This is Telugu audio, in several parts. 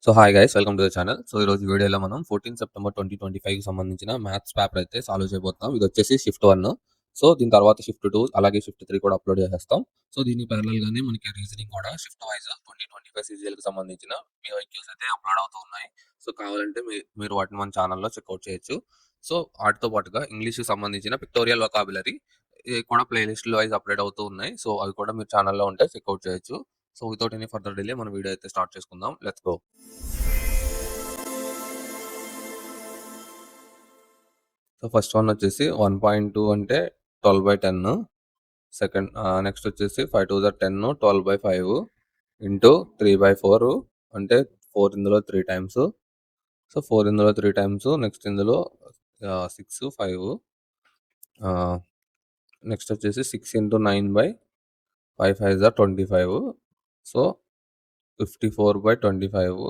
So hi guys, welcome to the channel. So ఈరోజు వీడియోలో మనం 14 సెప్టెంబర్ 2025కి సంబంధించిన మ్యాథ్స్ పేపర్ అయితే సాల్వ్ చేయబోతున్నాం. ఇది వచ్చేసి షిఫ్ట్ 1. సో దీని తర్వాత షిఫ్ట్ 2 అలాగే షిఫ్ట్ 3 కూడా అప్లోడ్ చేసేస్తాం. సో దీని ప్యారలల్ గానే మనకి రీజనింగ్ కూడా షిఫ్ట్ వైజ్ 2025 సీజీఎల్కి సంబంధించిన PYQs అయితే అప్లోడ్ అవుతూ ఉన్నాయి. సో కావాలంటే మీరు వాటిని మన ఛానల్లో చెక్అవుట్ చేయొచ్చు. సో వాటితో పాటుగా ఇంగ్లీష్కి సంబంధించిన పిక్టోరియల్ వొకాబులరీ కూడా ప్లేలిస్ట్ వైజ్ అప్లోడ్ అవుతూ ఉన్నాయి. సో అవి కూడా మీరు ఛానల్లో ఉంటే చెక్అవుట్ చేయొచ్చు. So without any further delay మన వీడియో అయితే స్టార్ట్ చేసుకుందాం. Let's go. So first one వచ్చేసి 1.2 అంటే 12/10. సెకండ్ నెక్స్ట్ వచ్చేసి 5 2 10 12/5 ఇంటూ 3/4 అంటే 4 ఇందులో 3 టైమ్స్. సో 4 ఇందులో 3 టైమ్స్. నెక్స్ట్ ఇందులో 6 5 నెక్స్ట్ వచ్చేసి 6 ఇంటూ 9/5 5 25. సో 54/25.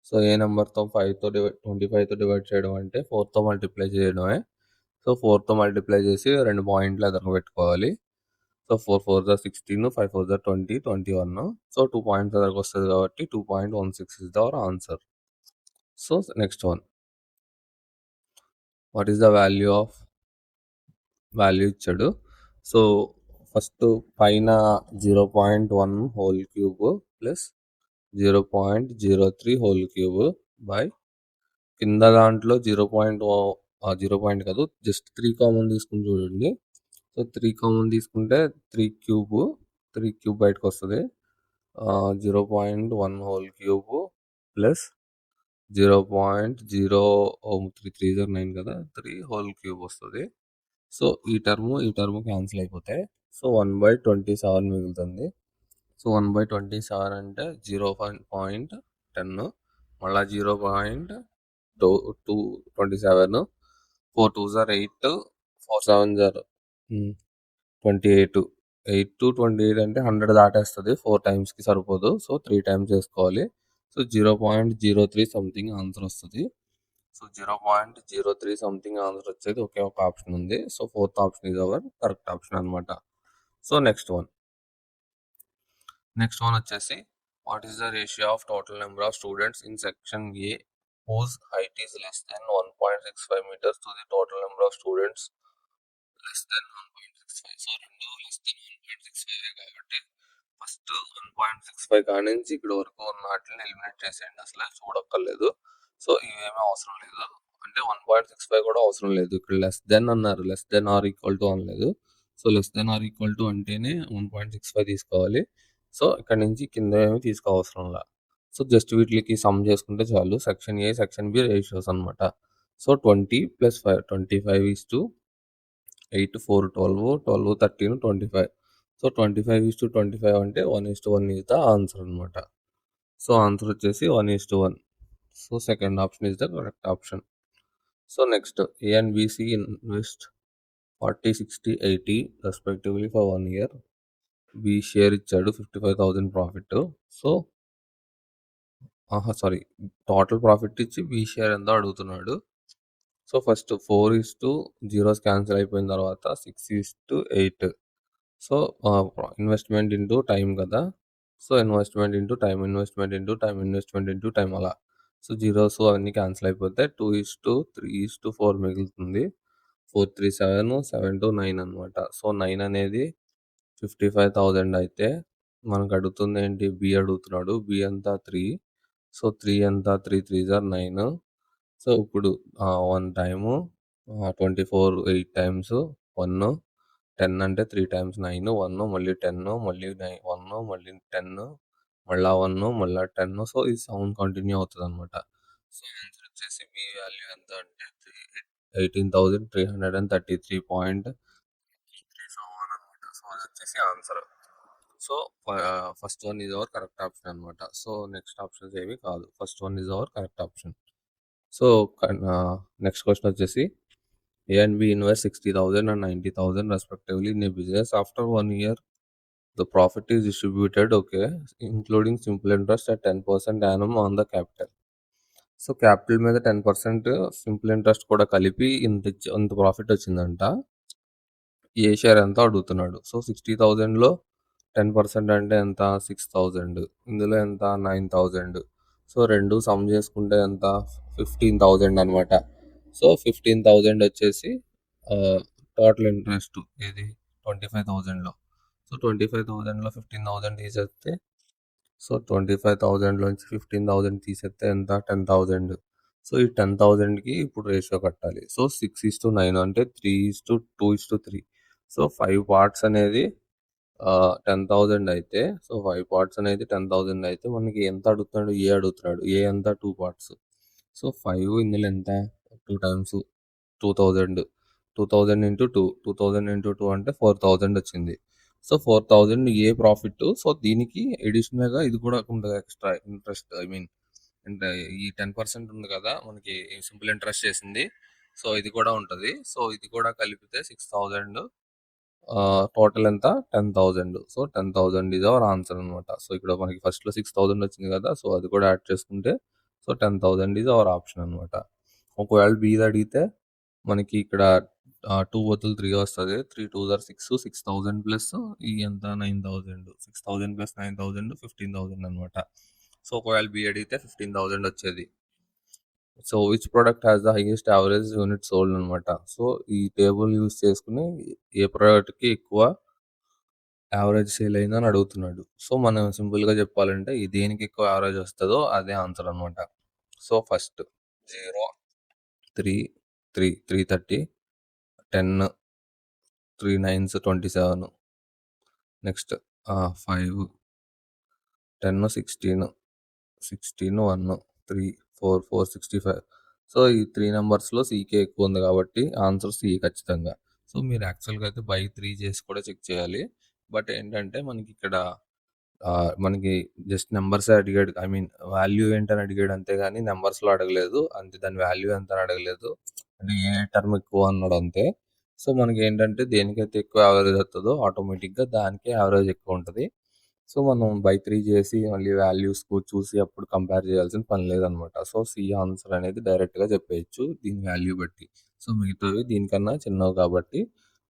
సో ఏ నెంబర్తో 25తో డివైడ్ చేయడం అంటే 4తో మల్టిప్లై చేయడమే. సో 4తో మల్టిప్లై చేసి 2 పాయింట్లు ఎదురుగా పెట్టుకోవాలి. సో 4 4 జా 16, 5 4 జా 20, 21. సో 2 పాయింట్స్ ఎదురుగా వస్తుంది కాబట్టి 2.16 is our answer. So next one, what is the value ఇచ్చాడు. సో ఫస్ట్ పైన 0.1 whole cube plus 0.03 whole cube by కింద దాంట్లో 0 కాదు, జస్ట్ 3 కామన్ తీసుకుని చూడండి. సో 3 కామన్ తీసుకుంటే 3 క్యూబ్ బయటకు వస్తుంది. 0.1 హోల్ క్యూబ్ ప్లస్ 0.03 3 9 కదా, 3 హోల్ క్యూబ్ వస్తుంది. సో ఈ టర్మ్ క్యాన్సిల్ అయిపోతాయి. సో 1/27 మిగులుతుంది. సో 1/27 అంటే 0.10 మళ్ళీ 0.27 4 2 జార్ 8 4 7 జార్ 28 8 to 28 అంటే 100 దాటేస్తుంది. 4 టైమ్స్కి సరిపోదు. సో 3 టైమ్స్ వేసుకోవాలి. సో 0.03 సంథింగ్ ఆన్సర్ వస్తుంది. సో 0.03 సంథింగ్ ఆన్సర్ వచ్చేది ఒకే ఒక ఆప్షన్ ఉంది. So 4th option is our correct option అనమాట. సో నెక్స్ట్ వన్ వచ్చేసి what is the ratio of total number of students in section A whose height is less than 1.65 meters to the total number of students less than 1.65. So రెండు less than 1.65 కాబట్టి ఫస్ట్ 1.65 కాడి నుంచి ఇక్కడ వరకు ఉన్న వాటిని ఎలిమినేట్ చేసేయండి. అసలు చూడక్కర్లేదు. సో ఇవేమీ అవసరం లేదు. అంటే 1.65 కూడా అవసరం లేదు. ఇక్కడ లెస్ దెన్ అన్నారు, less than or equal to అనలేదు. So less than or equal to అంటేనే 1.65 తీసుకోవాలి. సో ఇక్కడ నుంచి కింద ఏమి తీసుకోవసరంలా. సో జస్ట్ వీటికి సమ్ చేసుకుంటే చాలు. Section A section B ratios అనమాట. సో 20 + 5 25 8 4 12 12 13 25. సో 25 అంటే 1:1 ఈజ్ ద ఆన్సర్ అనమాట. సో ఆన్సర్ వచ్చేసి 1:1. So second option is the correct option. So next A and BC invest 40 60 80 respectively for 1 year. B share ఇచ్చాడు 55,000 ప్రాఫిట్. సో టోటల్ ప్రాఫిట్ ఇచ్చి బి షేర్ ఎంతో అడుగుతున్నాడు. సో ఫస్ట్ 4:0 క్యాన్సిల్ అయిపోయిన తర్వాత 6:8. సో ఇన్వెస్ట్మెంట్ ఇంటూ టైం కదా. సో ఇన్వెస్ట్మెంట్ ఇంటూ టైం అలా. సో జీరోస్ అవన్నీ క్యాన్సిల్ అయిపోతే 2:3:4 మిగులుతుంది. 4 3 7 7 2 9 అనమాట. సో 9 అనేది 55,000 అయితే మనకు అడుగుతుంది ఏంటి, బి అడుగుతున్నాడు. బి అంతా 3. సో 3 ఎంత, 3 3 జార్ 9. సో ఇప్పుడు 1 టైము 24 8 టైమ్స్ 1 10 అంటే 3 టైమ్స్ 9 1 మళ్ళీ 10 మళ్ళీ 1 మళ్ళీ 10 మళ్ళీ 1 మళ్ళీ 10. సో ఈ సౌండ్ కంటిన్యూ అవుతుంది అనమాట. సో ఆన్సర్ వచ్చేసి బి వాల్యూ ఎంత అంటే 18,333.37 అనమాట. సో అది వచ్చేసి answer. So first one is our correct option అనమాట. సో నెక్స్ట్ ఆప్షన్స్ ఏవి కాదు. First one is our correct option. So next question వచ్చేసి A and B invest 60,000 and 90,000 respectively in a business. After 1 year, the profit is distributed, including simple interest at 10% annum on the capital. So capital మీద 10% సింపుల్ ఇంట్రెస్ట్ కూడా కలిపి ఇంత ప్రాఫిట్ వచ్చిందంట. ఏ షేర్ ఎంత అడుగుతున్నాడు. సో 60,000లో 10% అంటే ఎంత, 6,000. ఇందులో ఎంత, 9,000. సో 2 సమ్ చేసుకుంటే ఎంత 15,000 అనమాట. సో 15,000 వచ్చేసి టోటల్ ఇంట్రెస్ట్ ఇది 25,000లో. సో 25,000లో 15,000 తీసేస్తే సో 25,000లోంచి 15,000 తీసేస్తే ఎంత 10,000. సో ఈ 10,000కి ఇప్పుడు రేషియో కట్టాలి. సో 6:9 అంటే 3:2:3. సో 5 పార్ట్స్ అనేది 10,000 అయితే సో 5 పార్ట్స్ అనేది 10,000 అయితే మనకి ఎంత అడుగుతున్నాడు? ఏ అడుగుతున్నాడు. ఏ ఎంత 2 పార్ట్స్. సో 5 ఇందులో ఎంత 2 టైమ్స్ 2,000. 2,000 ఇంటూ 2 2,000 ఇంటూ 2 అంటే 4,000 వచ్చింది. సో 4,000 ఏ ప్రాఫిట్. సో దీనికి అడిషనల్గా ఇది కూడా ఉంటుంది ఎక్స్ట్రా ఇంట్రెస్ట్. ఐ మీన్ అంటే ఈ 10% ఉంది కదా మనకి సింపుల్ ఇంట్రెస్ట్ చేసింది. సో ఇది కూడా ఉంటుంది. సో ఇది కూడా కలిపితే 6,000 టోటల్ ఎంత 10,000. సో 10,000 ఈజ్ అవర్ ఆన్సర్ అనమాట. సో ఇక్కడ మనకి ఫస్ట్లో 6,000 వచ్చింది కదా. సో అది కూడా యాడ్ చేసుకుంటే సో 10,000 ఈజ్ అవర్ ఆప్షన్ అనమాట. ఒకవేళ బీది అడిగితే మనకి ఇక్కడ 2 బదులు 3 వస్తుంది. 3 2 ఆర్ 6 6,000 ప్లస్ ఈ ఎంత 9,000 6,000 ప్లస్ 9,000 15,000 అనమాట. సో ఒకవేళ బి అడిగితే 15,000 వచ్చేది. So which product has the highest average unit sold అనమాట. సో ఈ టేబుల్ యూస్ చేసుకుని ఏ ప్రోడక్ట్కి ఎక్కువ యావరేజ్ సేల్ అయిందని అడుగుతున్నాడు. సో మనం సింపుల్గా చెప్పాలంటే ఈ దేనికి ఎక్కువ యావరేజ్ వస్తుందో అదే ఆన్సర్ అనమాట. So first 0 3 3 330 10 3 9s 27 next 5 10 16 16 1 3 4 4 65. So ఈ 3 నెంబర్స్లో సీకే ఎక్కువ ఉంది కాబట్టి ఆన్సర్ సి ఖచ్చితంగా. సో మీరు యాక్చువల్గా అయితే బై 3 చేసి కూడా చెక్ చేయాలి. బట్ ఏంటంటే మనకి ఇక్కడ మనకి జస్ట్ నెంబర్సే అడిగాడు. ఐ మీన్ వాల్యూ ఏంటని అడిగాడు అంతేగాని నెంబర్స్లో అడగలేదు. అంతే దాని వాల్యూ ఎంత అని అడగలేదు. అంటే ఏ టర్మ్ ఎక్కువ అన్నాడు అంతే. సో మనకి ఏంటంటే దేనికైతే ఎక్కువ యావరేజ్ వస్తుందో ఆటోమేటిక్గా దానికే యావరేజ్ ఎక్కువ ఉంటుంది. సో మనం బై 3 చేసి మళ్ళీ వాల్యూస్ చూసి అప్పుడు కంపేర్ చేయాల్సిన పని లేదనమాట. సో సి ఆన్సర్ అనేది డైరెక్ట్గా చెప్పేయచ్చు దీని వాల్యూ బట్టి. సో మిగతావి దీనికన్నా చిన్నవి కాబట్టి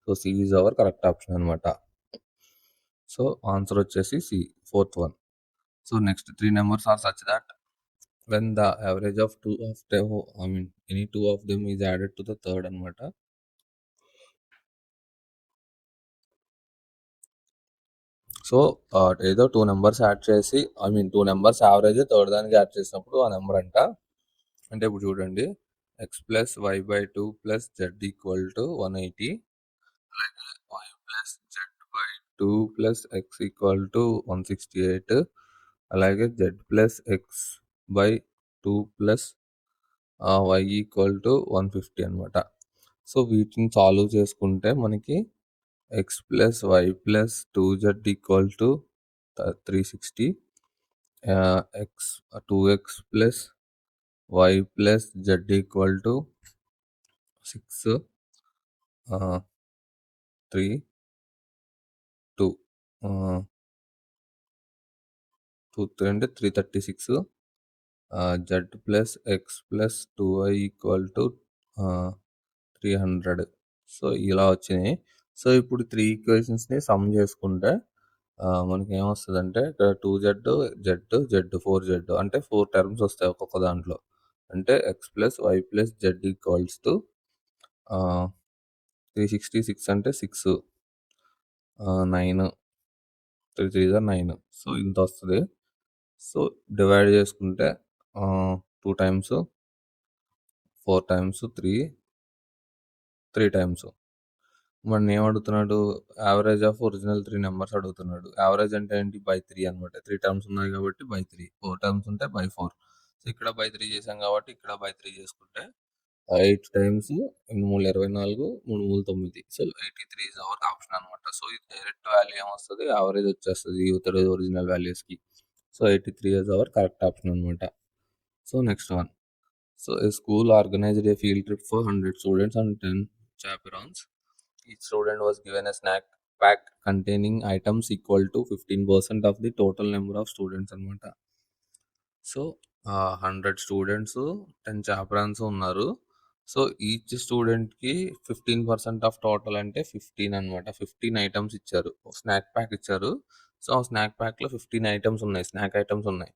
so C is our correct option అనమాట. సో ఆన్సర్ వచ్చేసి C fourth one. So next 3 numbers are such that when the average of two of them, I mean any two of them is added to the third అనమాట. సో ఏదో 2 నెంబర్స్ యాడ్ చేసి I mean 2 numbers average third దానికి యాడ్ చేసినప్పుడు ఆ నెంబర్ అంట. అంటే ఇప్పుడు చూడండి X plus Y by 2 plus Z equal to 180 అలాగే Y plus Z by 2 plus X equal to 168 అలాగే Z plus X by 2 plus Y equal to 150 అనమాట. సో వీటిని సాల్వ్ చేసుకుంటే మనకి X plus Y plus 2z equal to 360 X 2x plus Y plus Z equal to 6 3 2 2 అంటే 336 Z plus X plus 2y equal to 300. So ఇలా వచ్చినాయి. సో ఇప్పుడు 3 ఈక్వేషన్స్ని సమ్ చేసుకుంటే మనకి ఏమొస్తుందంటే ఇక్కడ 2z జెడ్ 4z అంటే 4 టర్మ్స్ వస్తాయి ఒక్కొక్క దాంట్లో. అంటే X plus Y plus Z equals to 366 అంటే 6 9 3 3 9. సో ఇంత వస్తుంది. సో డివైడ్ చేసుకుంటే 2 టైమ్స్ 4 టైమ్స్ 3 టైమ్స్. మన ఏం అడుగుతున్నాడు యావరేజ్ ఆఫ్ ఒరిజినల్ 3 నెంబర్స్ అడుగుతున్నాడు. యావరేజ్ అంటే ఏంటి బై 3 అనమాట. 3 టర్మ్స్ ఉన్నాయి కాబట్టి బై 3 4 టర్మ్స్ ఉంటే బై 4. సో ఇక్కడ బై 3 చేసాం కాబట్టి ఇక్కడ బై 3 చేసుకుంటే 8 times 8 3 24 3 3 9. So 83 is our option అనమాట. సో ఇది డైరెక్ట్ వాల్యూ ఏమొస్తుంది యావరేజ్ వచ్చేస్తుంది ఇతర ఒరిజినల్ వాల్యూస్కి. So 83 is our correct option అనమాట. So next one. So a school organized a field trip for 100 students and 10 chaperones. Each student was given a snack pack containing items equal to 15% of the total number of students అనమాట. సో 100 స్టూడెంట్స్ 10 చాపరాన్స్ ఉన్నారు. సో ఈచ్ స్టూడెంట్కి 15% ఆఫ్ టోటల్ అంటే 15 అనమాట. 15 ఐటమ్స్ ఇచ్చారు. స్నాక్ ప్యాక్ ఇచ్చారు. సో ఆ స్నాక్ ప్యాక్లో 15 ఐటమ్స్ ఉన్నాయి. స్నాక్ ఐటమ్స్ ఉన్నాయి.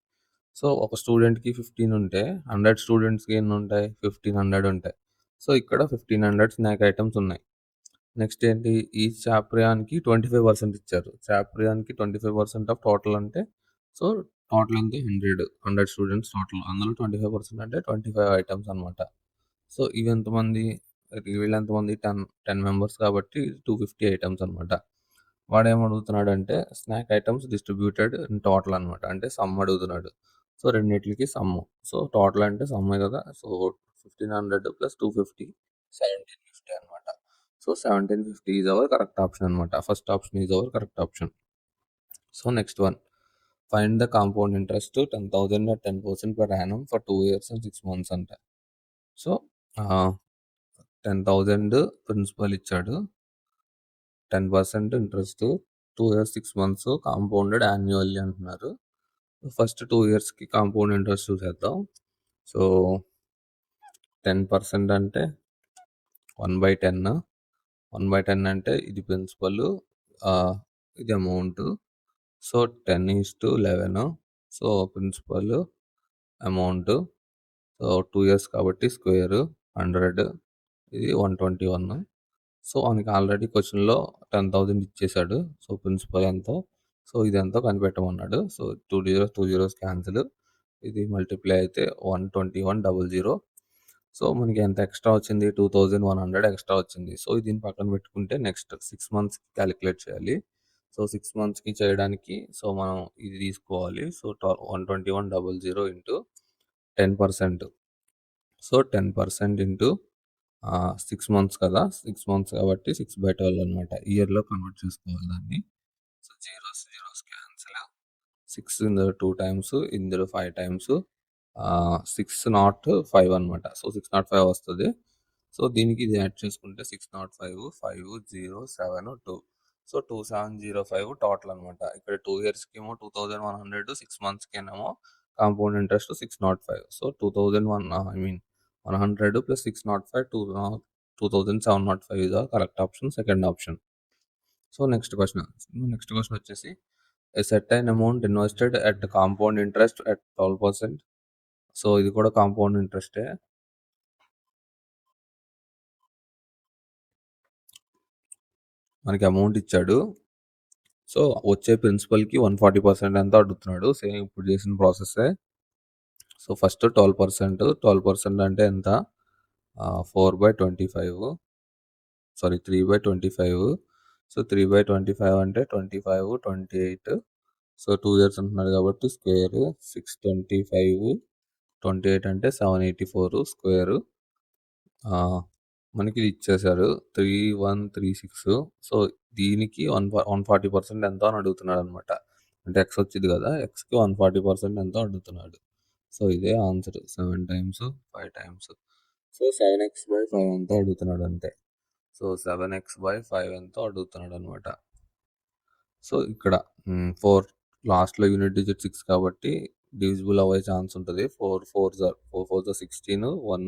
సో, ఒక స్టూడెంట్‌కి 15 ఉంటే 100 స్టూడెంట్స్‌కి ఎన్నుంటాయి? 1500 ఉంటాయి. సో, ఇక్కడ 1500 స్నాక్ ఐటెమ్స్ ఉన్నాయి. నెక్స్ట్ ఏంటి? ఈ చాప్రియాన్‌కి 25% ఇచ్చారు. చాప్రియాన్‌కి 25% ఆఫ్ టోటల్ అంటే సో, టోటల్ ఎంత 100 స్టూడెంట్స్ టోటల్. అందులో 25% అంటే 25 ఐటెమ్స్ అనమాట. సో, ఇవెంతమంది? వీళ్ళెంతమంది? 10 మెంబర్స్ కాబట్టి 250 ఐటెమ్స్ అనమాట. వాడేమడుగుతున్నాడంటే snack items distributed in total అనమాట. అంటే సమ్ అడుగుతున్నాడు. సో, రెండిట్లికి సమ్ము. సో, టోటల్ అంటే సమ్మే కదా! సో, 1500 ప్లస్ 250 1750 అనమాట. So, 1750 is our correct option అనమాట. First option is our correct option. So, next one. Find the compound interest 10,000 at 10% per annum for 2 years and 6 months అంట. సో, 10,000 ప్రిన్సిపల్ ఇచ్చాడు. 10% interest 2 years 6 months compounded annually అంటున్నారు. ఫస్ట్ 2 ఇయర్స్‌కి కాంపౌండ్ ఇంట్రెస్ట్ చూసేద్దాం. సో, 10% అంటే 1/10. 1/10 అంటే ఇది ప్రిన్సిపల్, ఇది amount. So, 10:11. So, principal, amount. So, 2 years కాబట్టి స్క్వేర్ 100. ఇది 121. సో, మనకి ఆల్రెడీ క్వెషన్‌లో 10,000 ఇచ్చేసాడు. సో, ప్రిన్సిపల్ ఎంతో, సో, ఇదెంతో కనిపెట్టమన్నాడు. So, 2 zeros, 2 zeros cancel. ఇది మల్టిప్లై అయితే 121,000. సో, మనకి ఎంత ఎక్స్ట్రా వచ్చింది? 2,100 ఎక్స్ట్రా వచ్చింది. సో, దీన్ని పక్కన పెట్టుకుంటే నెక్స్ట్ 6 మంత్స్‌కి క్యాలిక్యులేట్ చేయాలి. సో, 6 మంత్స్‌కి చేయడానికి సో, మనం ఇది తీసుకోవాలి. So, 121,000 into 10%. So, 10% into 6 months కదా! 6 మంత్స్ కాబట్టి 6/12 అనమాట. ఇయర్‌లో కన్వర్ట్ చేసుకోవాలి దాన్ని. So, zeros, zeros cancel. 6 ఇందులో 2 టైమ్స్, ఇందులో 5 టైమ్స్. 605 అనమాట. సో, 605 వస్తది. సో, దీనికి ఇది యాడ్ చేసుకుంటే 605, 507, 2. సో, 2705 టోటల్ అనమాట. ఇక్కడ 2 ఇయర్స్‌కేమో 2,100, 6 మంత్స్‌కేనేమో compound interest 605. So, 100 plus 605 2,705 is the correct option. Second option. So, next question వచ్చేసి a certain amount invested at compound interest at 12%. So, ఇది కూడా కాంపౌండ్ ఇంట్రెస్టే. మనకి అమౌంట్ ఇచ్చాడు. సో, వచ్చే ప్రిన్సిపల్‌కి 140% ఎంతో అడుగుతున్నాడు. సేమ్ ఇప్పుడు చేసిన ప్రాసెస్సే. So, first 12%. 12% అంటే ఎంత? 4/25. సారీ 3/25. సో, 3/25 అంటే 25, 28. సో, 2 ఇయర్స్ అంటున్నాడు కాబట్టి స్క్వేర్ 625. 28 అంటే 784 స్క్వేర్. మనకి ఇది ఇచ్చేసారు 3136. సో, దీనికి 140% ఎంతో అని అడుగుతున్నాడనమాట. అంటే ఎక్స్ వచ్చింది కదా! ఎక్స్‌కి 140% ఎంతో అడుగుతున్నాడు. సో, ఇదే answer 7 times 5 times. So, 7x/5 ఎంతో అడుగుతున్నాడు అంతే. సో, 7x/5 ఎంతో అడుగుతున్నాడనమాట. సో, ఇక్కడ 4 లాస్ట్‌లో యూనిట్ డిజిట్ 6 కాబట్టి డివిజిబుల్ అవ్వే ఛాన్స్ ఉంటది. 4 4 జార్ 4 4 జార్ 16, 1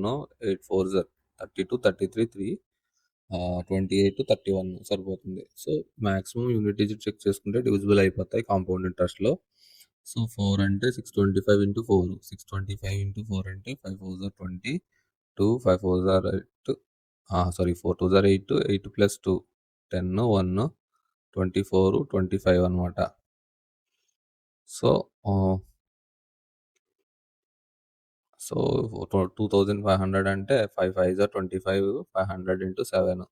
8 4 జార్ 32, 33, 3, 28, 31 సరిపోతుంది. So, maximum unit digit check చేసుకుంటే డివిజిబుల్ అయిపోతాయి కాంపౌండ్ ఇంట్రెస్ట్‌లో. సో, 4 అంటే 625 ఇంటూ 4. 625 ఇంటూ 4 అంటే 5 4 జార్ 20, 2 5 4 జార్ 8. సారీ 4 2 జార్ 8, 8 ప్లస్ 2 10, 1 24, 25 అనమాట. సో, సో, 2,500 అంటే 5 5 జార్ 25, 500 ఇంటూ 7.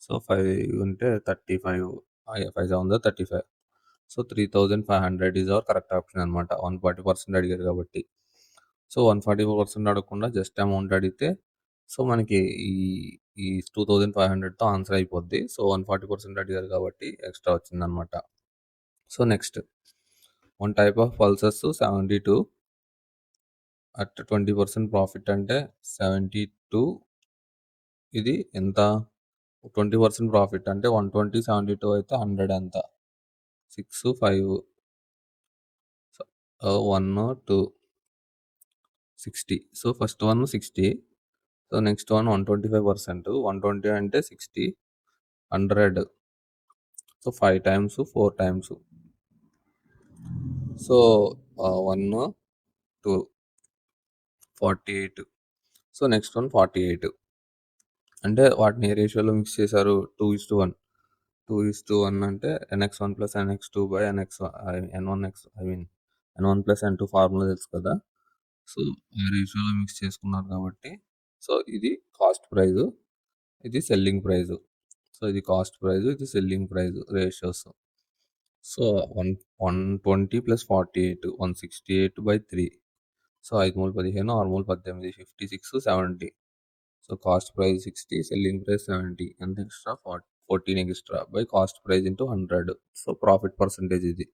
సో, 5 ఉంటే 35. 5 7 జార్ 35. So, 3,500 is our correct option అనమాట. 140% అడిగారు కాబట్టి. సో, 140% అడగకుండా జస్ట్ అమౌంట్ అడిగితే సో, మనకి ఈ ఈ 2,500తో ఆన్సర్ అయిపోద్ది. సో, 140% అడిగారు కాబట్టి ఎక్స్ట్రా వచ్చిందనమాట. So, next one type of pulsars 72 at 20% profit అంటే 72. ఇది ఎంత? 20% ప్రాఫిట్ అంటే 120, 72 అయితే 100 ఎంత? 6 5 1 2 60. So, first one 60. So, next one 125%. 120 అంటే 60, 100. So, 5 times 4 times. So, 1 to 48. So next one 48. అంటే వాటిని ఏ రేషియోలో మిక్స్ చేశారు? 2:1. 2:1 అంటే NX1 plus NX2 by N1X I mean N1 plus N2 formula తెలుసు కదా. సో ఆ రేషియోలో మిక్స్ చేసుకున్నారు కాబట్టి సో ఇది కాస్ట్ ప్రైజు, ఇది సెల్లింగ్ ప్రైజు. సో ఇది కాస్ట్ ప్రైజు, ఇది selling price ratios. So 120 plus 48 168/3. So 5 మూలు 15, 6 మూలు 18, 56, 70. So cost price 60, selling price 70. ఎంత extra? 14 extra by cost price into 100. So profit percentage ఇది.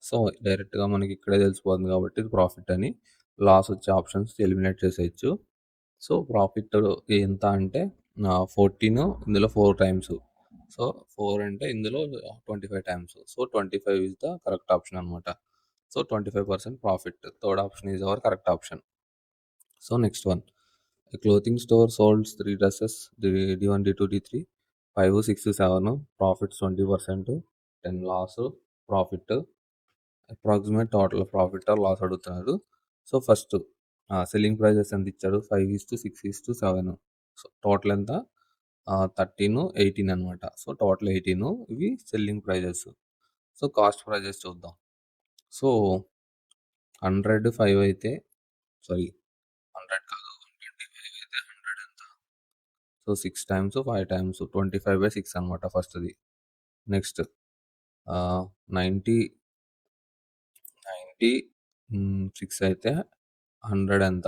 సో డైరెక్ట్గా మనకి ఇక్కడే తెలిసిపోతుంది కాబట్టి ఇది ప్రాఫిట్ అని. లాస్ వచ్చే ఆప్షన్స్ ఎలిమినేట్ చేసేయచ్చు. సో ప్రాఫిట్ ఎంత అంటే 14 ఇందులో 4 టైమ్స్. సో 4 అంటే ఇందులో 25 times. So 25 is the correct option అనమాట. So 25% profit. Third option is our correct option. So next one, a clothing store sold 3 dresses, D1, D2, D3, 5, 6, 7, profits 20%, 10 loss, profit, approximate total profit or loss అడుగుతున్నారు. సో ఫస్ట్ సెల్లింగ్ ప్రైజెస్ ఎంత ఇచ్చాడు? 5:6:7. సో టోటల్ ఎంత? 13, 18 అనమాట. So total 18. ఇవి selling prices. So cost prices చూద్దాం. సో 105 అయితే సారీ 100 కాదు 125 అయితే 100 ఎంత? సో 6 టైమ్స్ 5 టైమ్స్ 25/6 అనమాట ఫస్ట్ది. నెక్స్ట్ 90 6 అయితే 100 ఎంత?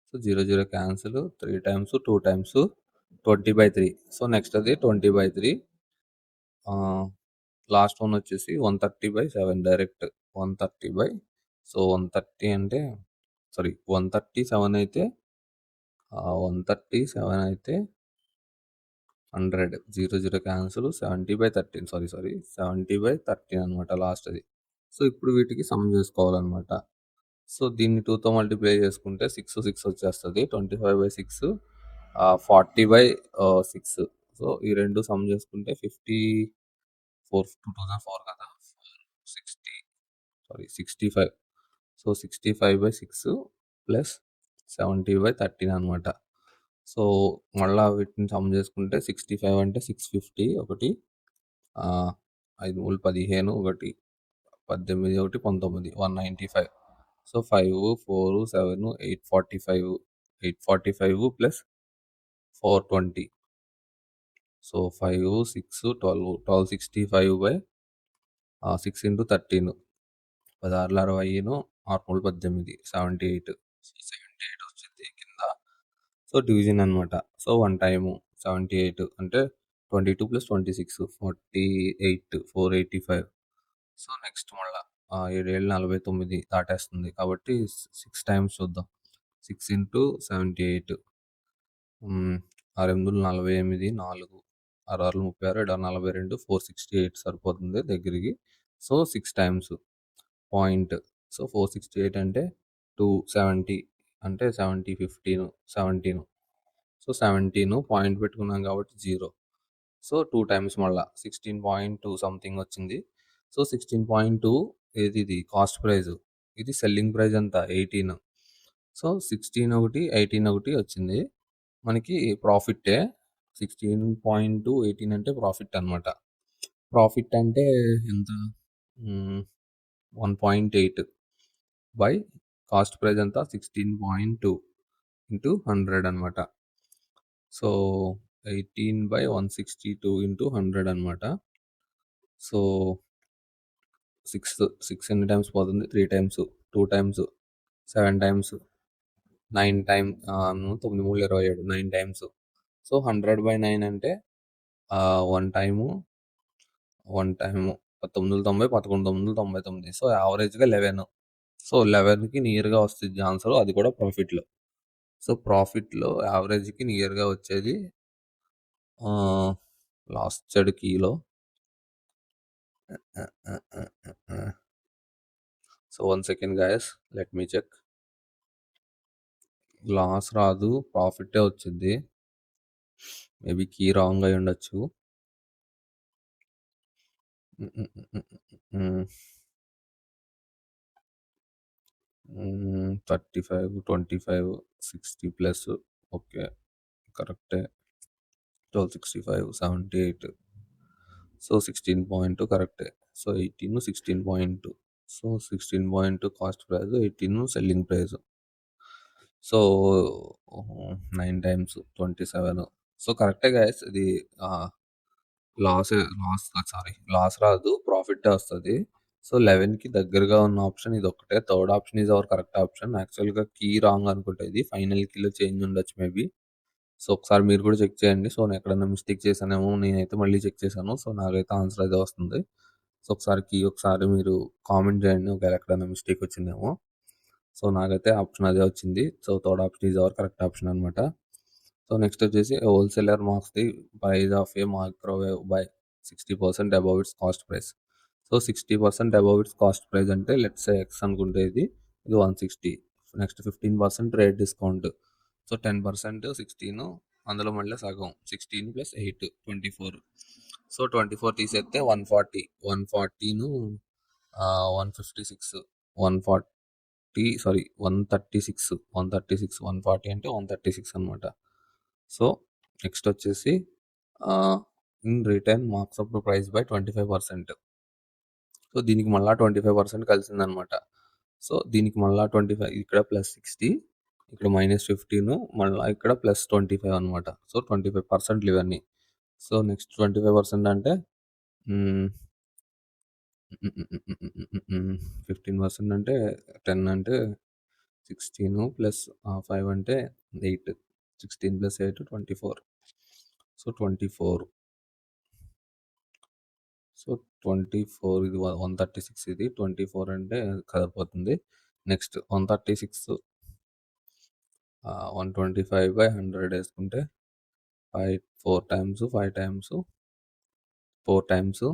So 0 cancel, 3 times 2 times 20/3. So next అది 20/3. లాస్ట్ వన్ వచ్చేసి 130/7 డైరెక్ట్ 130 సో 130 అంటే సారీ 137 అయితే 137 అయితే 100 0 క్యాన్సిల్ 70/13 సారీ 70/13 అనమాట లాస్ట్ అది. సో ఇప్పుడు వీటికి సమ్ చేసుకోవాలన్నమాట. సో దీన్ని 2తో మల్టిప్లై చేసుకుంటే 6 వచ్చేస్తుంది. 25/6 40/6. సో ఈ రెండు సమ్ చేసుకుంటే 2004 కదా 60 సారీ 65. సో 65/6 ప్లస్ 70/13 అనమాట. సో మళ్ళీ వీటిని సమ్ చేసుకుంటే 65 అంటే 650 ఒకటి, 5 మూలు 15 ఒకటి, 18 ఒకటి 19 195. So 5, 4, 7, 845. 845 plus 420. So 5, 6, 12. 1265/6 into 13. 16 60, 6 18 78. So 78 వచ్చింది కింద. సో డివిజన్ అనమాట. సో 1 టైము 78 అంటే 22 ప్లస్ 26 48 485. సో నెక్స్ట్ మళ్ళా 7 49 దాటేస్తుంది కాబట్టి 6 టైమ్స్ చూద్దాం. 6 ఇంటూ 78. 6 48 4 6 36 7 42 468 సరిపోతుంది దగ్గరికి. So 6 times point. సో 468 అంటే 270 అంటే 70 15 17. సో 17 పాయింట్ పెట్టుకున్నాం కాబట్టి 0. సో 2 టైమ్స్ మళ్ళా 16.2 సంథింగ్ వచ్చింది. సో 16.2 ఏది? ఇది కాస్ట్ ప్రైజ్. ఇది సెల్లింగ్ ప్రైజ్ ఎంత? 18. సో 16 ఒకటి 18 ఒకటి వచ్చింది. మనకి ప్రాఫిట్టే 16.2 18 అంటే ప్రాఫిట్ అనమాట. ప్రాఫిట్ అంటే ఎంత? 1.8 బై కాస్ట్ ప్రైజ్ ఎంత? 16.2 ఇంటూ 100 అనమాట. సో 18/162 ఇంటూ 100 అనమాట. సో 6 ఎన్ని టైమ్స్ పోతుంది? 3 times 2 times 7 times 9 time 9 3 27 9 times. So 100/9 అంటే 1 టైము 1990 1199. సో యావరేజ్గా 11. సో 11కి నియర్గా వస్తుంది ఆన్సర్, అది కూడా ప్రాఫిట్లో. సో ప్రాఫిట్లో యావరేజ్కి నియర్గా వచ్చేది లాస్ట్ చెడు కీలో. So 1 second guys, let me check. Loss రాదు, ప్రాఫిటే వచ్చింది. మేబీ కీ రాంగ్ అయి ఉండొచ్చు. 35, 25, 60 ప్లస్. ఓకే. కరెక్టే. 1265, 78. సో 16 కరెక్టే. So 18, 16. So 16 cost price, 18 selling price. So 9 times 27. So కరెక్టే గైస్. ఇది లాస్ రాదు, ప్రాఫిటే వస్తది. సో 11కి దగ్గరగా ఉన్న ఆప్షన్ ఇదొక్కటే. Third option is our correct option. యాక్చువల్‌గా కీ రాంగ్ అనుకుంటా ఇది. ఫైనల్ కీలో చేంజ్ ఉండొచ్చు మేబీ. సో ఒకసారి మీరు కూడా చెక్ చేయండి. సో నేను ఎక్కడైనా మిస్టేక్ చేశానేమో. నేనైతే మళ్ళీ చెక్ చేశాను. సో నాకైతే ఆన్సర్ అదే వస్తుంది. సో ఒకసారి మీరు కామెంట్ చేయండి ఒకవేళ ఎక్కడైనా మిస్టేక్ వచ్చిందేమో. సో నాకైతే ఆప్షన్ అదే వచ్చింది. So third option is our correct option అనమాట. సో నెక్స్ట్ వచ్చేసి wholesaler marks the price of A microwave by 60% above it's cost price. So 60% above it's cost price అంటే లెట్స్ సే ఎక్స్ అనుకుంటే ఇది 160. Next 15% rate discount. సో 10% 16, అందులో మళ్ళీ సగం 16 ప్లస్ 8 24. సో 24 తీసేస్తే 140. 140ను 156, 140 సారీ 136, 136, 140 అంటే 136 అనమాట. సో నెక్స్ట్ వచ్చేసి in return marks up to price by 25%. So దీనికి మళ్ళీ 25% కలిసిందనమాట. సో దీనికి మళ్ళీ 25, ఇక్కడ +60, ఇక్కడ -15, మళ్ళీ ఇక్కడ +25 అనమాట. సో 25% ఇవన్నీ. సో నెక్స్ట్ 25% అంటే 15% అంటే 10 అంటే 16 ప్లస్ 5 అంటే 8. 16 ప్లస్ 8 24. సో 24. సో 24 ఇది 136, ఇది 24 అంటే కదిలిపోతుంది. నెక్స్ట్ 136 125/100 వేసుకుంటే 4 times 5 times 4 times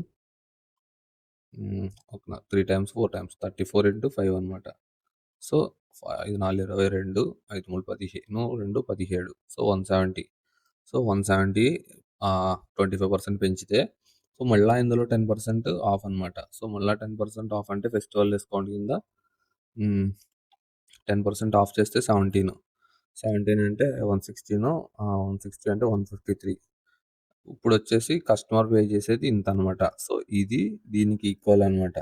3 times 4 times 34 into 5 అనమాట. సో 5 4 22, 5 3 15, 2 17. సో 170. సో 170 25% పెంచితే సో మళ్ళీ ఇందులో 10% ఆఫ్ అనమాట. సో మళ్ళీ 10% ఆఫ్ అంటే ఫెస్టివల్ డిస్కౌంట్ కింద 10% ఆఫ్ చేస్తే 17. 17 అంటే 116, 160 అంటే 153. ఇప్పుడు వచ్చేసి కస్టమర్ పే చేసేది ఇంత అనమాట. సో ఇది దీనికి ఈక్వల్ అనమాట.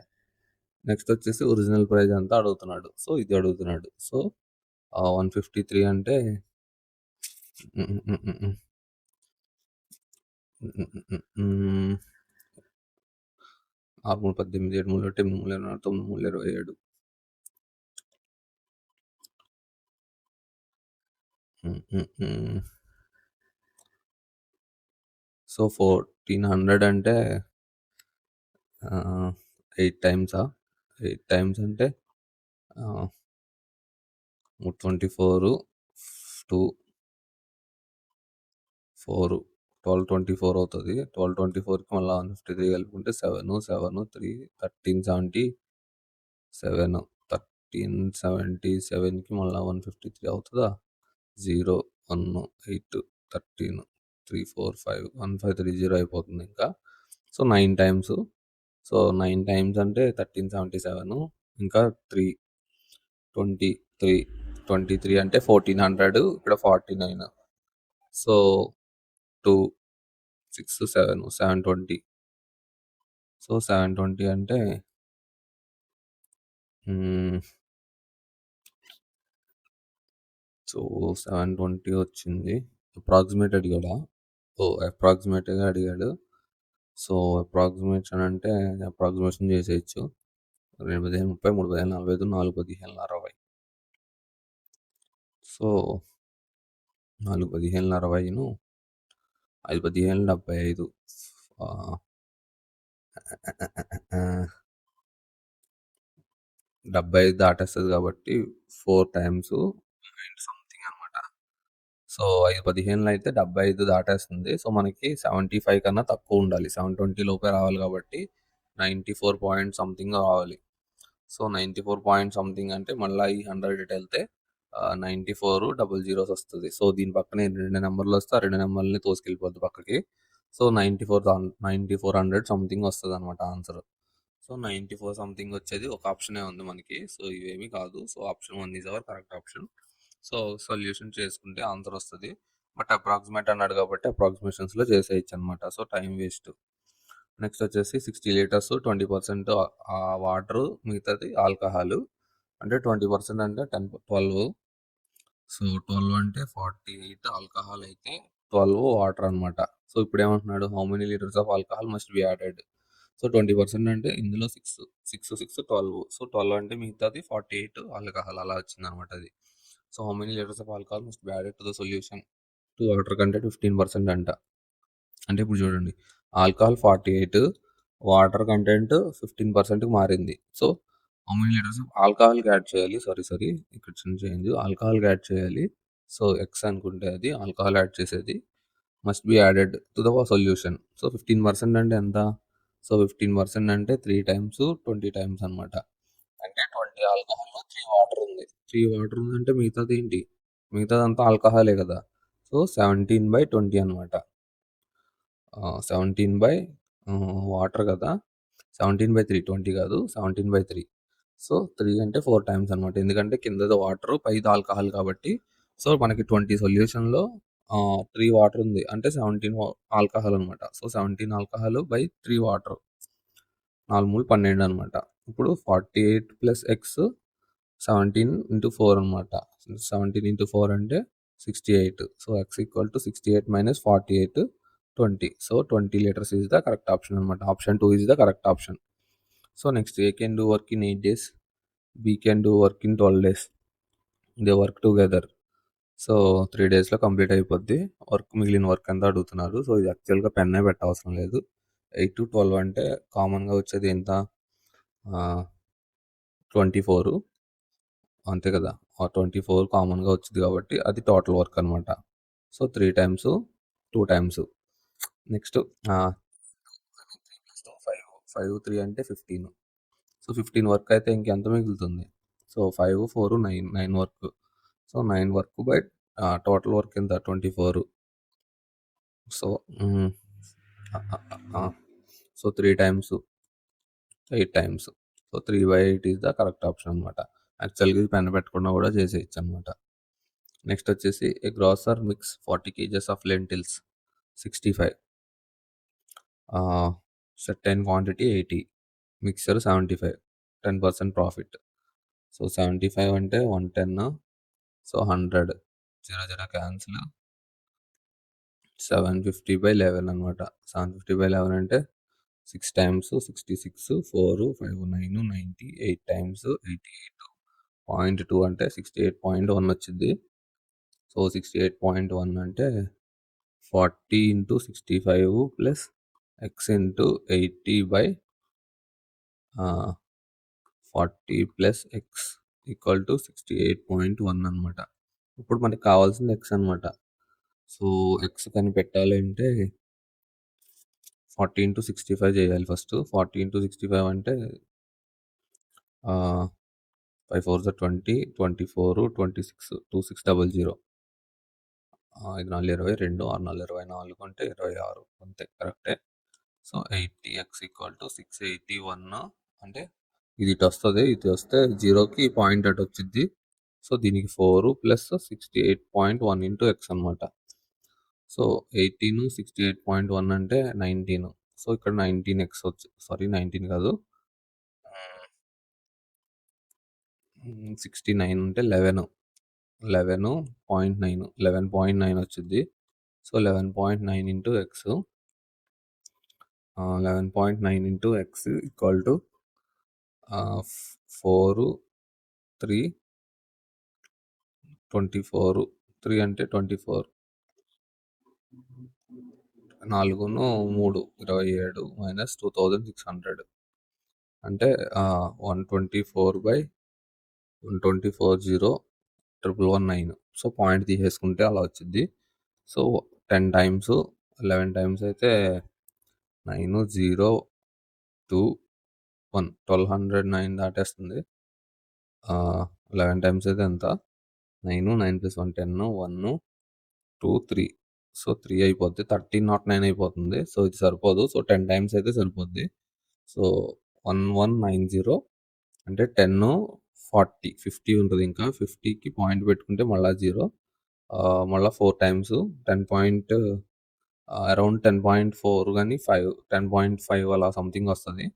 నెక్స్ట్ వచ్చేసి ఒరిజినల్ ప్రైస్ ఎంత అడుగుతున్నాడు. సో ఇది అడుగుతున్నాడు. సో 153 అంటే 6 3 18, 7 3 8, 8 3 9, 9 3 27. సో 1400 అంటే 8 టైమ్సా? 8 టైమ్స్ అంటే 24 2 4 1224 అవుతుంది. 1224కి మళ్ళీ 153 కలుపుకుంటే 7 7 3 1377. 1377కి మళ్ళీ 153 అవుతుందా? 0 1 8 13 3 4 5 1530 అయిపోతుంది ఇంకా. So 9 times. సో 9 టైమ్స్ అంటే 1377 ఇంకా 3 23 23 అంటే 1400, ఇక్కడ 49. సో 2 6 7 720. సో 720 అంటే సో 720 వచ్చింది. అప్రాక్సిమేట్ అడిగాడా? అప్రాక్సిమేట్గా అడిగాడు. సో అప్రాక్సిమేషన్ అంటే అప్రాక్సిమేషన్ చేసేయచ్చు. 2 15 30, 3 15 45, 4 15 60. సో 4 15 60ను 5 15 75. 75 దాటేస్తుంది కాబట్టి 4 టైమ్స్ సంథింగ్ అనమాట. సో 5 15లో అయితే 75 దాటేస్తుంది. సో మనకి 75 కన్నా తక్కువ ఉండాలి. 720 లోపే రావాలి కాబట్టి 94 పాయింట్ సంథింగ్ రావాలి. సో 94 పాయింట్ సంథింగ్ అంటే మళ్ళీ ఈ 100 వెళ్తే 94 00 వస్తుంది. సో దీని పక్కన 2 నెంబర్లు వస్తే ఆ 2 నెంబర్లని తోసుకెళ్ళిపోద్ది పక్కకి. సో 9400 సంథింగ్ వస్తుంది అనమాట ఆన్సర్. సో 94 సంథింగ్ వచ్చేది ఒక ఆప్షనే ఉంది మనకి. సో ఇవేమీ కాదు. So option 1 is our correct option. So solution చేసుకుంటే ఆన్సర్ వస్తుంది. బట్ అప్రాక్సిమేట్ అన్నాడు కాబట్టి అప్రాక్సిమేషన్స్లో చేసేయచ్చు అనమాట. So time waste. నెక్స్ట్ వచ్చేసి 60 లీటర్స్ 20% వాటర్, మిగతాది ఆల్కహాల్. అంటే 20% అంటే 12. సో 12 అంటే 48 ఆల్కహాల్ అయితే 12 వాటర్ అనమాట. సో ఇప్పుడు ఏమంటున్నాడు, how many litres of alcohol must be added. So 20% అంటే ఇందులో 6 12. సో 12 అంటే మిగతాది 48 ఆల్కహాల్ అలా వచ్చింది అనమాట అది. So how many litres of alcohol must be added to the solution to water content 15% అంట. అంటే ఇప్పుడు చూడండి, ఆల్కహాల్ 48, వాటర్ కంటెంట్ 15%కి మారింది. So how many litres of ఆల్కహాల్కి యాడ్ చేయాలి. సారీ ఇక్కడ చిన్న చేంజ్, ఆల్కహాల్కి యాడ్ చేయాలి. సో ఎక్స్ అనుకుంటే అది ఆల్కహాల్ యాడ్ చేసేది. Must be added to the solution. So 15% అంటే ఎంత? సో 15% అంటే 3 టైమ్స్ 20 టైమ్స్ అనమాట. అంటే 20 ఆల్కహాల్లో 3 వాటర్ ఉంది. 3 వాటర్ ఉందంటే మిగతాది ఏంటి? మిగతాదంతా ఆల్కహాలే కదా. సో 17/20 అనమాట. 17 వాటర్ కదా, 17/3, 20 కాదు 17/3. సో 3 అంటే 4 టైమ్స్ అనమాట. ఎందుకంటే కిందది వాటర్, పైది ఆల్కహాల్ కాబట్టి. సో మనకి 20 సొల్యూషన్లో 3 వాటర్ ఉంది అంటే 17 ఆల్కహాల్ అనమాట. సో 17 ఆల్కహాల్ బై 3 వాటర్, 4 మూడు 12 అనమాట. ఇప్పుడు 48 ప్లస్ ఎక్స్ 17 ఇంటూ 4 అనమాట. 17 ఇంటూ 4 అంటే 68. So x equal to 68 minus 48, 20. So 20 litres is the correct option అనమాట. Option 2 is the correct option. So next, A can do work in 8 days, B can do work in 12 days. They work together. So 3 daysలో కంప్లీట్ అయిపోద్ది వర్క్. మిగిలిన వర్క్ అంతా అడుగుతున్నారు. సో ఇది యాక్చువల్గా పెన్నే పెట్టవసరం లేదు. 8 to 12 అంటే కామన్గా వచ్చేది ఎంత? 24 అంతే కదా. 24 కామన్గా వచ్చింది కాబట్టి అది టోటల్ వర్క్ అనమాట. So 3 times 2 times. నెక్స్ట్ 5 3 అంటే 15. సో 15 వర్క్ అయితే ఇంకెంత మిగులుతుంది? So 5 4 9 work. So 9 work by total work ఎంత? 24. So so 3 times 8 times. So 3/8 is the correct option అనమాట. యాక్చువల్గా ఇది పెన్ పెట్టకుండా కూడా చేసేయచ్చు అనమాట. నెక్స్ట్ వచ్చేసి, a grocer mix 40 kgs of lentils 65, certain quantity 80, mixture 75, 10% profit. So 75 అంటే 110, సో 100, 0 క్యాన్సిల్, 750/11 అనమాట. 750/11 అంటే 6 టైమ్స్ 66, 4 5 9 90, 8 టైమ్స్ 88.2 అంటే 68.1 వచ్చింది. సో 68.1 అంటే 40 into 65 plus X into 80/40 plus X equal to 68.1 అనమాట. ఇప్పుడు మనకి కావాల్సింది ఎక్స్ అనమాట. సో ఎక్స్ కనిపెట్టాలంటే 40 ఇంటూ 65 చేయాలి ఫస్ట్. 40 ఇంటూ 65 అంటే 5 4 20, 24, 26, 2600. 5 4 22, 6 4 24 అంటే 26. అంతే, కరెక్టే. సో 80x ఈక్వల్ టు 681 అంటే ఇది ఇటు వస్తుంది. ఇది వస్తే జీరోకి పాయింట్ అటు వచ్చింది. సో దీనికి 4 ప్లస్ 68.1 ఇంటూ ఎక్స్ అనమాట. సో 18 68.1 అంటే 19. సో ఇక్కడ 19x వచ్చి, సారీ 19 కాదు, 69 అంటే 11.9 వచ్చింది. So 11.9 into X, 11.9 into X equal to 4 3 24. 3 అంటే 24, 4 3 27 మైనస్ 2600 అంటే 124/124,0,119. సో పాయింట్ తీసేసుకుంటే అలా వచ్చింది. సో 10 టైమ్స్ 11 టైమ్స్ అయితే 9 0 2 1 1209 దాటేస్తుంది. 11 టైమ్స్ అయితే ఎంత? 9 9 + 1 10, 1 2 3. సో 3 అయిపోద్ది, 1309 అయిపోతుంది. సో ఇది సరిపోదు. సో 10 టైమ్స్ అయితే సరిపోద్ది. సో 1190 అంటే 10, 40, 50 ఉంటుంది. ఇంకా 50కి పాయింట్ పెట్టుకుంటే మళ్ళీ 0, మళ్ళీ 4 టైమ్స్ 10 పాయింట్, అరౌండ్ 10.4 కానీ 5, 10.5 అలా సంథింగ్ వస్తుంది.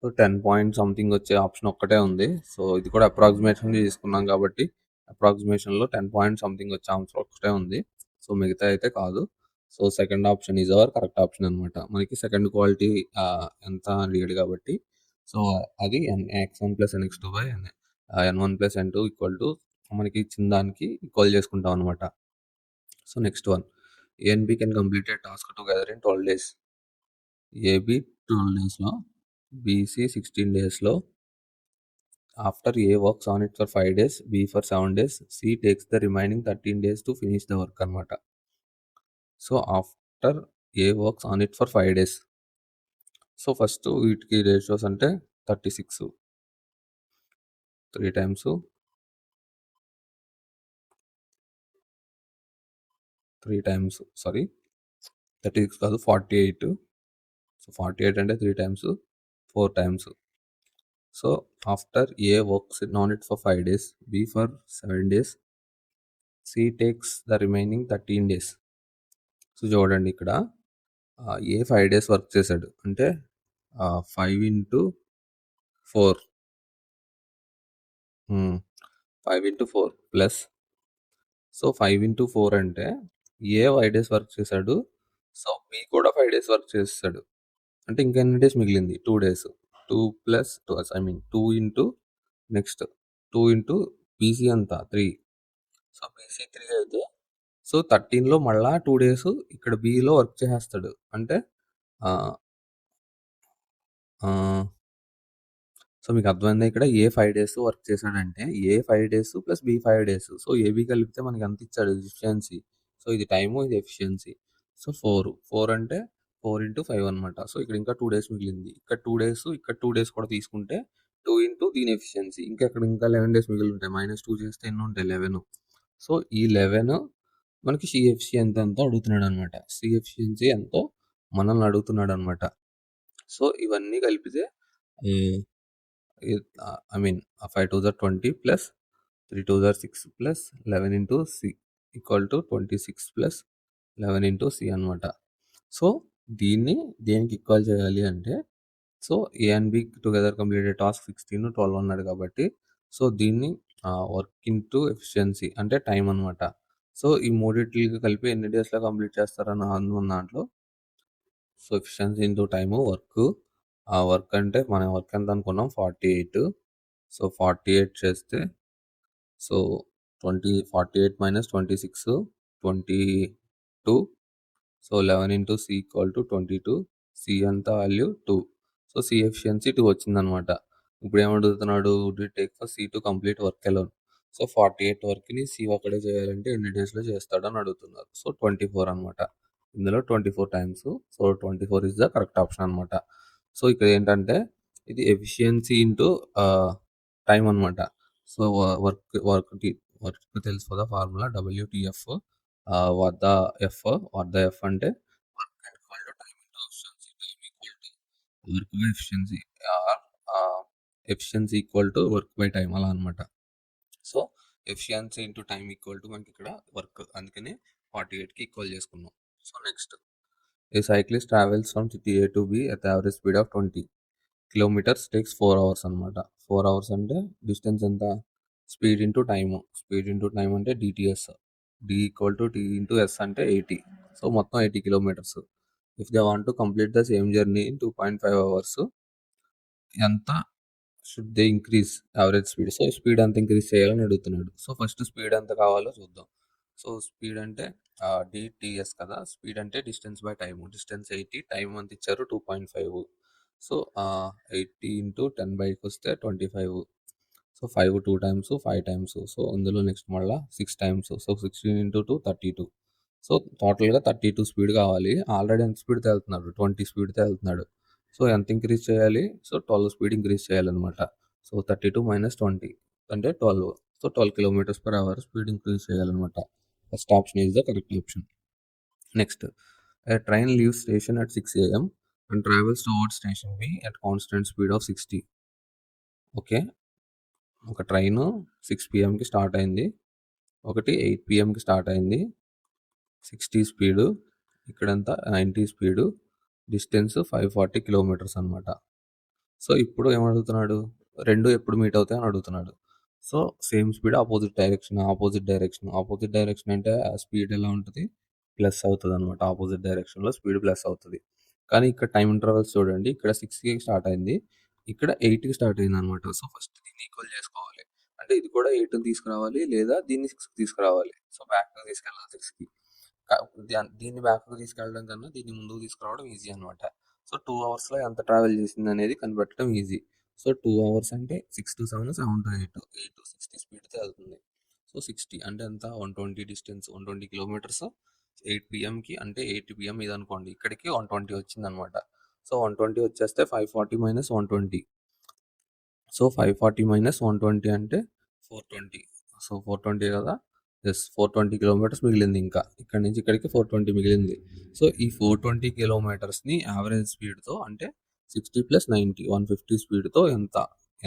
సో 10 పాయింట్ సంథింగ్ వచ్చే ఆప్షన్ ఒక్కటే ఉంది. సో ఇది కూడా అప్రాక్సిమేషన్ తీసుకున్నాం కాబట్టి అప్రాక్సిమేషన్లో 10 పాయింట్ సంథింగ్ వచ్చే ఆప్షన్ ఒక్కటే ఉంది. సో మిగతా అయితే కాదు. So second option is our correct option అనమాట. మనకి సెకండ్ క్వాలిటీ ఎంత అడిగాడు కాబట్టి, సో అది x1 plus nx2 by n1 plus n2 equal to మనకి ఇచ్చిన దానికి ఈక్వల్ చేసుకుంటాం అనమాట. So next one, A and B can complete a task together in 12 days. AB 12 డేస్లో, BC 16 డేస్లో. After A works on it for 5 days, B for 7 days, C takes the remaining 13 days to finish the work అనమాట. So after A works on it for 5 days. So first వీటికి రేషియోస్ అంటే 36, 3 టైమ్స్ 36 కాదు 48. సో 48 అంటే 3 times 4 times. So after A works on it for 5 days, B for 7 days, C takes the remaining 13 days. So చూడండి ఇక్కడ A 5 days వర్క్ చేశాడు అంటే 5 into 4, 5 into 4 plus, so 5 into 4 అంటే A 5 days వర్క్ చేశాడు. సో B కూడా 5 days వర్క్ చేస్తాడు అంటే ఇంకా ఎన్ని డేస్ మిగిలింది, 2 days. 2 plus 2, I mean 2 into next 2 into BC అంతా 3. సో BC 3 అయితే సో 13లో మళ్ళా 2 days ఇక్కడ Bలో వర్క్ చేసేస్తాడు అంటే సో మీకు అర్థమైందా, ఇక్కడ A 5 days వర్క్ చేశాడంటే A 5 days plus B 5 days. So AB కలిపితే మనకి ఎంత ఇచ్చాడు ఎఫిషియన్సీ. సో ఇది టైము, ఇది ఎఫిషియన్సీ. సో 4 అంటే 4 into 5 అనమాట. సో ఇక్కడ ఇంకా 2 days మిగిలింది. ఇక్కడ 2 days, ఇక్కడ 2 days కూడా తీసుకుంటే 2 into దీని ఎఫిషియన్సీ. ఇంకా 11 days మిగిలి ఉంటాయి. -2 చేస్తే ఎన్ని ఉంటాయి, 11. సో ఈ 11 మనకి C ఎఫిషియన్సీ ఎంతో అడుగుతున్నాడు అనమాట. C ఎఫిషియన్సీ ఎంతో మనల్ని అడుగుతున్నాడు అనమాట. సో ఇవన్నీ కలిపితే I mean 5 2s are 20 plus 3 2s are 6 plus 11 into C equal to 26 plus 11 into C అనమాట. సో దీన్ని దేనికి ఈక్వల్ చేయాలి అంటే, so A and B together completed task 16, 12 అన్నాడు కాబట్టి, సో దీన్ని వర్క్ ఇంటూ ఎఫిషియన్సీ అంటే టైం అనమాట. సో ఈ మూడింటికి కలిపి ఎన్ని డేస్లో కంప్లీట్ చేస్తారని ఉన్న దాంట్లో, so efficiency into time work. ఆ వర్క్ అంటే మనం వర్క్ ఎంత అనుకున్నాం, 48. సో 48 చేస్తే so 48 - 26 22. So 11 into C equal to 22. C అంత వాల్యూ 2. సో C ఎఫిషియన్సీ 2 వచ్చిందనమాట. ఇప్పుడు ఏమడుగుతున్నాడు, would it take for C to complete work alone. So 48 వర్క్ని C ఒక్కడే చేయాలంటే ఎన్ని డేస్లో చేస్తాడని అడుగుతున్నారు. సో 24 అనమాట. ఇందులో 24 times. So 24 is the correct option అనమాట. సో ఇక్కడ ఏంటంటే ఇది ఎఫిషియన్సీ ఇంటూ టైం అనమాట. సో వర్క్ తెలుసు కదా ఫార్ములా, WTF వద్ద ఎఫ్ అంటే work equal to time into efficiency, time equal to work by efficiency, efficiency equal to work by time అలా అనమాట. So efficiency into time equal to మనకి ఇక్కడ వర్క్, అందుకని 48కి ఈక్వల్ చేసుకున్నాం. So next, A cyclist travels from city A to B at the average speed of 20 kilometers takes 4 hours అనమాట. 4 hours అంటే డిస్టెన్స్ ఎంత, speed into time. Speed into time అంటే DTS. D equal to T into S అంటే 80. సో మొత్తం 80 kilometers. If they want to complete the same journey in 2.5 hours, ఎంత should they increase average speed. So speed ఎంత ఇంక్రీజ్ చేయాలని అడుగుతున్నాడు. సో ఫస్ట్ స్పీడ్ ఎంత కావాలో చూద్దాం. సో స్పీడ్ అంటే DTS కదా, స్పీడ్ అంటే distance by time. Distance 80, time ఎంత ఇచ్చారు 2.5. సో 80 into 10 బైకి వస్తే 25. So 5 2 times 5 times. సో అందులో నెక్స్ట్ మళ్ళీ 6 టైమ్స్. So 16 into 2 32. సో టోటల్గా 32 స్పీడ్ కావాలి. ఆల్రెడీ ఎంత స్పీడ్తో వెళ్తున్నాడు, 20 స్పీడ్తో వెళ్తున్నాడు. సో ఎంత ఇంక్రీజ్ చేయాలి, సో 12 స్పీడ్ ఇంక్రీజ్ చేయాలన్నమాట. సో 32 - 20 అంటే 12. సో 12 km/h స్పీడ్ ఇంక్రీజ్ చేయాలన్నమాట. First option is the correct option. Next, a train leaves station at 6 AM and travels towards station be at constant speed of 60. Okay. ఒక ట్రైను 6 పీఎంకి స్టార్ట్ అయింది. ఒకటి 8 పీఎంకి స్టార్ట్ అయింది. 60 స్పీడు, ఇక్కడంతా 90 స్పీడు, డిస్టెన్స్ 540 కిలోమీటర్స్ అనమాట. సో ఇప్పుడు ఏమడుగుతున్నాడు, 2 ఎప్పుడు మీట్ అవుతాయి అని అడుగుతున్నాడు. So same speed opposite direction, opposite direction అంటే స్పీడ్ ఎలా ఉంటుంది, ప్లస్ అవుతుంది అనమాట. ఆపోజిట్ డైరెక్షన్లో స్పీడ్ ప్లస్ అవుతుంది. కానీ ఇక్కడ టైం ఇంటర్వల్స్ చూడండి, ఇక్కడ 6కి స్టార్ట్ అయింది, ఇక్కడ 8కి స్టార్ట్ అయింది అనమాట. సో ఫస్ట్ దీన్ని ఈక్వల్ చేసుకోవాలి. అంటే ఇది కూడా 8ని తీసుకురావాలి, లేదా దీన్ని 6కి తీసుకురావాలి. సో బ్యాక్కి తీసుకెళ్ళాలి 6కి. దీన్ని బ్యాక్కి తీసుకెళ్ళడం కన్నా దీన్ని ముందుకు తీసుకురావడం ఈజీ అనమాట. సో 2 అవర్స్లో ఎంత ట్రావెల్ చేసింది అనేది కనిపెట్టడం ఈజీ. సో 2 అవర్స్ అంటే 6 to 7, 7 to 8, 8 to 60 స్పీడ్తో వెళ్తుంది. సో 60 అంటే ఎంత, 120 డిస్టెన్స్, 120 కిలోమీటర్స్ 8 పిఎంకి. అంటే 8 పిఎం ఇది అనుకోండి, ఇక్కడికి 120 వచ్చిందనమాట. సో 120 వచ్చేస్తే 540 మైనస్ 120. సో 540 మైనస్ 120 అంటే 420. సో 420 కదా, ఎస్ 420 కిలోమీటర్స్ మిగిలింది. ఇంకా ఇక్కడ నుంచి ఇక్కడికి 420 మిగిలింది. సో ఈ 420 కిలోమీటర్స్ని యావరేజ్ స్పీడ్తో అంటే 60 ప్లస్ 90, 150 స్పీడ్తో ఎంత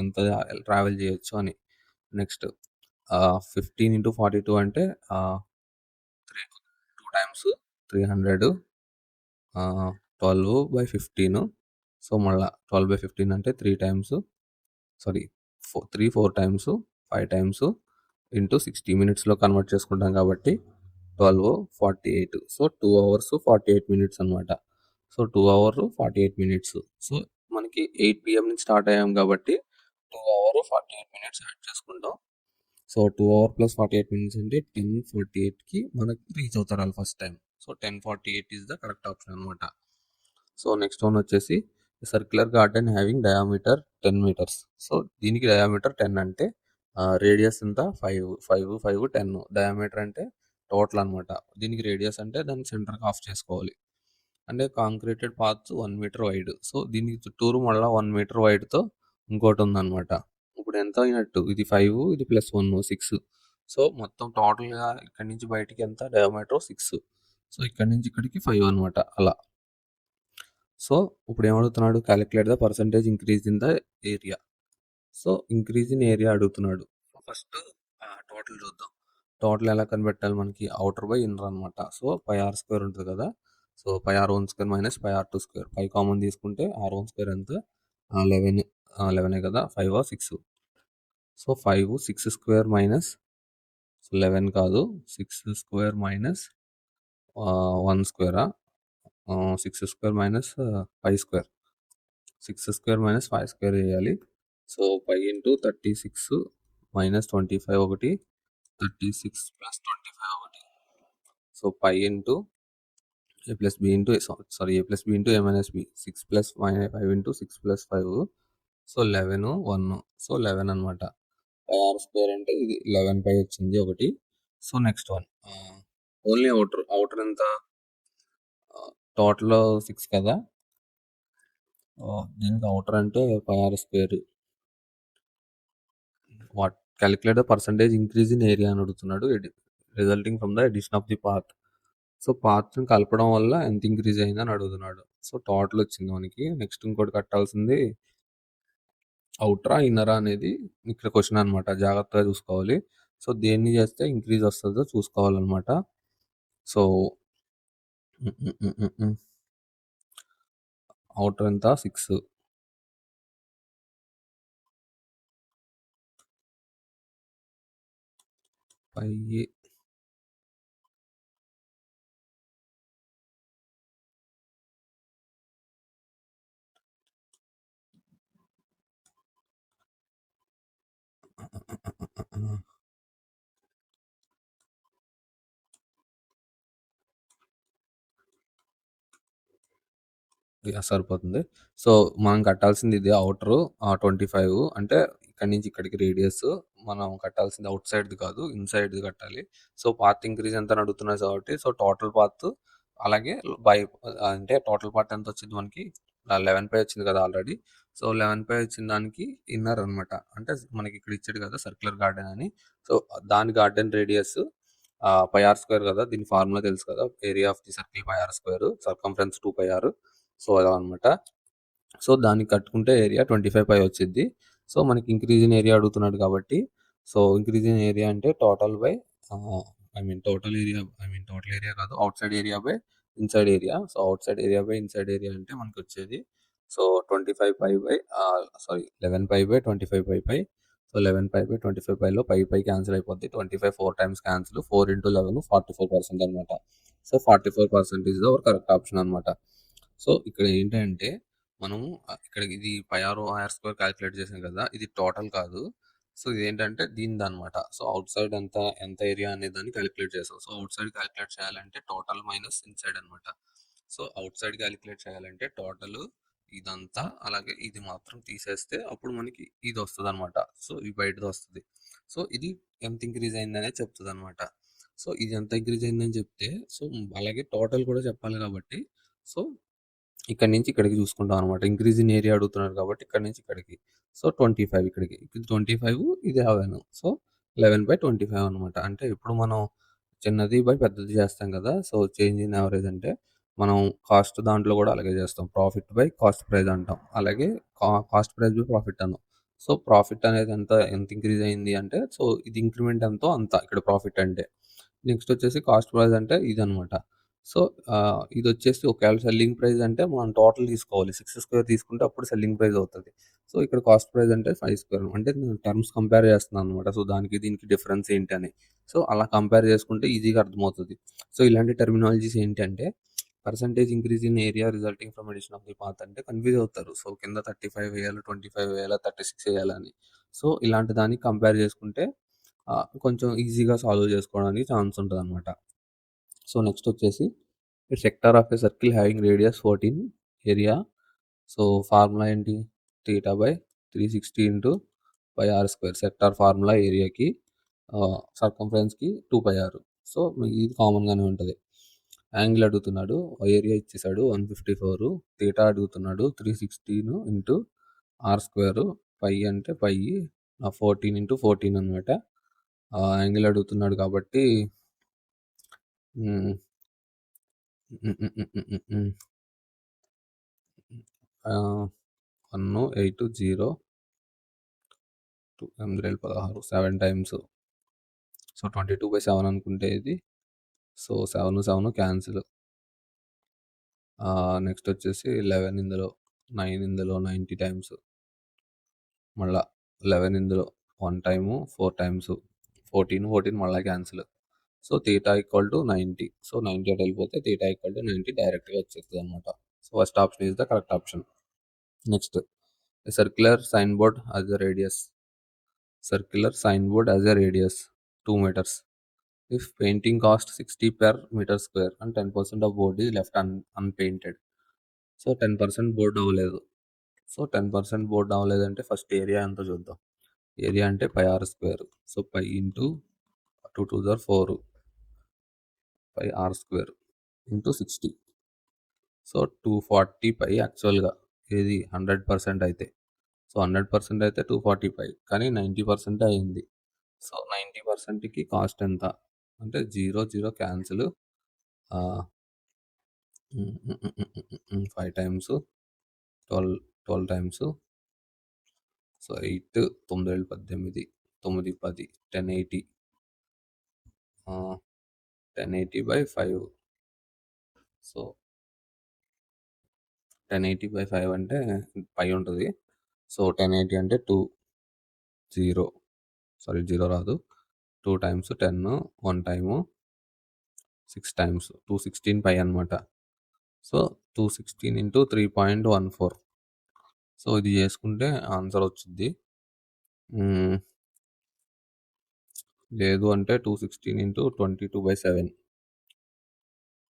ఎంత ట్రావెల్ చేయొచ్చు అని. నెక్స్ట్ 15 into 42 అంటే 2 times 300, 12/15. సో మళ్ళీ 12/15 అంటే 3 times, sorry 4 times, 5 times into 60 మినిట్స్లో కన్వర్ట్ చేసుకుంటాం కాబట్టి 12:48. సో 2 hours 48 minutes అనమాట. So 2 hours 48 minutes. సో మనకి 8 PM నుంచి స్టార్ట్ అయ్యాం కాబట్టి 2 hours 48 minutes యాడ్ చేసుకుంటాం. సో 2 hours plus 48 minutes అంటే 10:48కి మనకి రీచ్ అవుతారు వాళ్ళు first time. So 10:48 is the correct option అనమాట. సో నెక్స్ట్ వన్ వచ్చేసి circular garden having diameter 10 meters. So దీనికి డయామీటర్ 10 అంటే రేడియస్ ఎంత 5, 10. డయామీటర్ అంటే టోటల్ అనమాట. దీనికి రేడియస్ అంటే దాన్ని సెంటర్కి ఆఫ్ చేసుకోవాలి. అంటే కాంక్రీటెడ్ పాత్ 1 meter వైడ్. సో దీనికి చుట్టూరు మళ్ళీ 1 meter వైడ్తో ఇంకోటి ఉందన్నమాట. ఇప్పుడు ఎంత అయినట్టు, ఇది 5, ఇది +1 6. సో మొత్తం టోటల్గా ఇక్కడి నుంచి బయటికి ఎంత డయామీటర్ 6. సో ఇక్కడి నుంచి ఇక్కడికి 5 అనమాట. అలా. సో ఇప్పుడు ఏమడుగుతున్నాడు, calculate the percentage increase in the area. So increase in area అడుగుతున్నాడు. ఫస్ట్ టోటల్ చూద్దాం. టోటల్ ఎలా కనిపెట్టాలి, మనకి అవుటర్ బై ఇన్నర్ అనమాట. సో πr² ఉంటుంది కదా. So πr1² minus πr2². 5 common తీసుకుంటే r1² ఎంత 11 కదా, 5 or 6. సో 5 6² మైనస్ 11 కాదు, 6² మైనస్ 1² 6² మైనస్ 5². 6² మైనస్ 5² వేయాలి. సో 5 into 36 మైనస్ 25 ఒకటి, 36 ప్లస్ 25 ఒకటి. So 5 into a plus b into a plus b into a minus b. 6 plus 5 into 6 plus 5. So 11, 1. So 11 అనమాట. r² అంటే ఇది 11 పై వచ్చింది ఒకటి. So next one only outer ఎంత, టోటల్ 6 కదా. దీనికి అవుటర్ అంటే πr². What calculate the percentage increase in area అని అడుగుతున్నాడు, resulting from the addition of the path. So పాత్ని కలపడం వల్ల ఎంత ఇంక్రీజ్ అయిందని అడుగుతున్నాడు. సో టోటల్ వచ్చింది మనకి. నెక్స్ట్ ఇంకోటి కట్టాల్సింది అవుటరా ఇన్నరా అనేది ఇక్కడ క్వశ్చన్ అనమాట. జాగ్రత్తగా చూసుకోవాలి. సో దేన్ని చేస్తే ఇంక్రీజ్ వస్తుందో చూసుకోవాలన్నమాట. సో అవుటర్ ఎంత 6, పై సరిపోతుంది. సో మనం కట్టాల్సింది ఇది అవుటర్ 25. అంటే ఇక్కడి నుంచి ఇక్కడికి రేడియస్ మనం కట్టాల్సింది అవుట్ సైడ్ది కాదు, ఇన్సైడ్ది కట్టాలి. సో పాత్ ఇంక్రీజ్ ఎంత అని అడుగుతున్నారు కాబట్టి సో టోటల్ పాత్ అలాగే అంటే టోటల్ పాత్ ఎంత వచ్చింది మనకి 11 పై వచ్చింది కదా ఆల్రెడీ. సో 11 పై వచ్చిన దానికి ఇన్నర్ అనమాట. అంటే మనకి ఇక్కడ ఇచ్చాడు కదా సర్క్యులర్ గార్డెన్ అని. సో దాని గార్డెన్ రేడియస్ πr² కదా. దీని ఫార్ములా తెలుసు కదా, area of the circle πr², circumference 2πr. So అలా అనమాట. సో దానికి కట్టుకుంటే ఏరియా 25 వచ్చిద్ది. సో మనకి ఇంక్రీజ్ ఇన్ ఏరియా అడుగుతున్నాడు కాబట్టి, సో ఇంక్రీజ్ ఇన్ ఏరియా అంటే టోటల్ బై టోటల్ ఏరియా కాదు, outside area by inside area. So outside area by inside area అంటే మనకొచ్చేది so 25 pi by 11 pi by 25 pi pi. So 11 pi by 25 పైలో పై క్యాన్సిల్ అయిపోద్ది. 25 4 టైమ్స్ క్యాన్సిల్. 4 ఇంటూ 11 44% అనమాట. So 44% is our correct option అనమాట. సో ఇక్కడ ఏంటంటే మనము ఇక్కడ ఇది పై ఆర్ ఆర్ స్క్వేర్ క్యాలిక్యులేట్ చేసాం కదా, ఇది టోటల్ కాదు. సో ఇదేంటంటే దీనిదనమాట. సో అవుట్ సైడ్ ఎంత ఏరియా అనే దాన్ని క్యాలిక్యులేట్ చేసాం. సో అవుట్ సైడ్ క్యాలిక్యులేట్ చేయాలంటే టోటల్ మైనస్ ఇన్సైడ్ అనమాట. సో అవుట్ సైడ్ క్యాలిక్యులేట్ చేయాలంటే టోటల్ ఇదంతా అలాగే ఇది మాత్రం తీసేస్తే అప్పుడు మనకి ఇది వస్తుంది అనమాట. సో ఇది బయటది వస్తుంది. సో ఇది ఎంత ఇంక్రీజ్ అయిందనే చెప్తుంది అనమాట. సో ఇది ఎంత ఇంక్రీజ్ అయిందని చెప్తే సో అలాగే టోటల్ కూడా చెప్పాలి కాబట్టి సో ఇక్కడ నుంచి ఇక్కడికి చూసుకుంటాం అనమాట. ఇంక్రీజ్ ఇన్ ఏరియా అడుగుతున్నారు కాబట్టి ఇక్కడ నుంచి ఇక్కడికి. సో 25 ఇక్కడికి. ఇది 25 ఇది 11. సో 11/25 అనమాట. అంటే ఇప్పుడు మనం చిన్నది బై పెద్దది చేస్తాం కదా! సో చేంజ్ ఇన్ యావరేజ్ అంటే మనం కాస్ట్ దాంట్లో కూడా అలాగే చేస్తాం. ప్రాఫిట్ బై కాస్ట్ ప్రైస్ అంటాం. అలాగే కాస్ట్ ప్రైస్ బై ప్రాఫిట్ అనం. సో ప్రాఫిట్ అనేది ఎంత ఇంక్రీజ్ అయింది అంటే సో ఇది ఇంక్రిమెంట్ ఎంతో అంత ఇక్కడ ప్రాఫిట్ అంటే. నెక్స్ట్ వచ్చేసి కాస్ట్ ప్రైస్ అంటే ఇదనమాట. సో ఇదొచ్చేసి ఒకవేళ సెల్లింగ్ ప్రైస్ అంటే మనం టోటల్ తీసుకోవాలి. 6 స్క్వేర్ తీసుకుంటే అప్పుడు సెల్లింగ్ ప్రైస్ అవుతది. సో ఇక్కడ కాస్ట్ ప్రైస్ అంటే 5 స్క్వేర్ అంటే నేను టర్మ్స్ కంపేర్ చేస్తున్నాను అనమాట. సో దానికి దీనికి డిఫరెన్స్ ఏంటి అని. సో అలా కంపేర్ చేసుకుంటే ఈజీగా అర్థమవుతది. సో ఇలాంటి టెర్మినాలజీస్ ఏంటంటే percentage increase in area resulting from addition of the path అంటే కన్‌ఫ్యూజ్ అవుతారు. సో కింద 35 వేయాలా, 25 వేయాలా, 36 వేయాలా అని. సో ఇలాంటి దానికి కంపేర్ చేసుకుంటే కొంచెం ఈజీగా సాల్వ్ చేసుకోవడానికి ఛాన్స్ ఉంటదనమాట. సో నెక్స్ట్ వచ్చేసి sector of a circle having radius 14 area. So formula ఏంటి? Theta by 360 into pi r square. Sector formula ఏరియాకి సర్కంఫరెన్స్కి 2πr. సో ఇది కామన్గానే ఉంటుంది. యాంగిల్ అడుగుతున్నాడు, ఏరియా ఇచ్చేసాడు 154. థీటా అడుగుతున్నాడు 316 ఇంటూ ఆర్ స్క్వేర్. పై అంటే పై 14 ఇంటూ 14 అనమాట. యాంగిల్ అడుగుతున్నాడు కాబట్టి 1 8 0 816 7 టైమ్స్. సో 22/7 అనుకుంటే ఇది. So 7 7 cancel. నెక్స్ట్ వచ్చేసి 11 ఇందులో, 9 ఇందులో 90 టైమ్స్. మళ్ళా 11 ఇందులో 1 టైము 4 టైమ్స్. 14 మళ్ళా cancel. So theta equal to 90. So 90 అటు వెళ్ళిపోతే థీటా ఈక్వల్ టు 90 డైరెక్ట్గా వచ్చేస్తుంది అనమాట. So first option is the correct option. Next circular sign board as a radius. Circular signboard as a radius 2 meters. If painting cost 60 per meter square and 10% of board is left unpainted. So 10% board అవ్వలేదు. సో 10% బోర్డ్ అవ్వలేదంటే ఫస్ట్ ఏరియా ఎంత చూద్దాం. ఏరియా అంటే pi r square. So pi into 2 2 జర్ 4 pi r square into 60. So 240 pi యాక్చువల్గా ఏది 100% అయితే. సో 100% అయితే 245 కానీ 90% అయింది. సో 90%కి కాస్ట్ ఎంత అంటే 0 0 cancel. 5 times 12 times. So 8 9 18 9 10 1080 1080/5. So 1080/5 అంటే పై ఉంటుంది. సో 1080 అంటే 0 రాదు. 2 టైమ్స్ 10 1 టైము 6 టైమ్స్ 216 పై అనమాట. So 216 into 3.14. సో ఇది చేసుకుంటే ఆన్సర్ వచ్చింది. లేదు అంటే 216 ఇంటూ 22/7.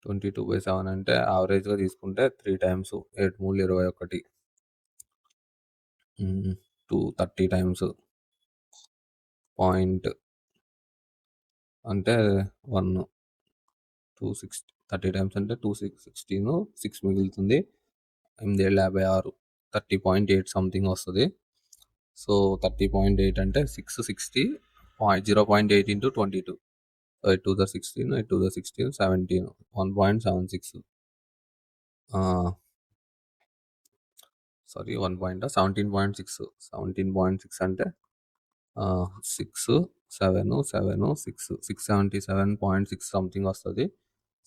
22/7 అంటే యావరేజ్గా తీసుకుంటే 3 టైమ్స్ 8 3 21. 230 టైమ్స్ పాయింట్ అంటే 1 260 30 టైమ్స్ అంటే 216 6 మిగులుతుంది. 856 30.8 సంథింగ్ వస్తుంది. సో 30.8 అంటే 660 0.8 ఇంటూ 22. 8 2 16 8 2 16 17 1.76. సారీ 1 పాయింట్ 17.6 17.6 అంటే 6 7 7 6 677.6 సంథింగ్ వస్తుంది.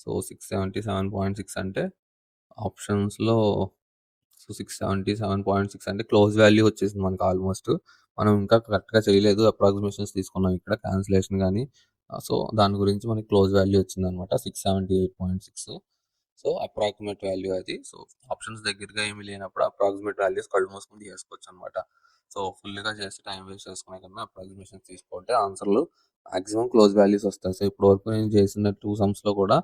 సో 677.6 అంటే ఆప్షన్స్లో సో 677.6 అంటే క్లోజ్ వాల్యూ వచ్చేసింది మనకు ఆల్మోస్ట్. మనం ఇంకా కరెక్ట్గా చేయలేదు, అప్రాక్సిమేషన్స్ తీసుకున్నాం ఇక్కడ క్యాన్సిలేషన్ కానీ. సో దాని గురించి మనకి క్లోజ్ వాల్యూ వచ్చింది అనమాట 678.6. సో అప్రాక్సిమేట్ వాల్యూ అది. సో ఆప్షన్స్ దగ్గరగా ఏమి లేనప్పుడు అప్రాక్సిమేట్ వాల్యూస్ కళ్ళు మూసుకుని చేసుకోవచ్చు అనమాట. సో ఫుల్గా చేసి టైం వేస్ట్ చేసుకునే కన్నా అప్రాక్సిమేషన్స్ తీసుకుంటే ఆన్సర్లు మాక్సిమం క్లోజ్ వాల్యూస్ వస్తాయి. సో ఇప్పటి వరకు నేను చేసిన 2 సమ్స్లో కూడా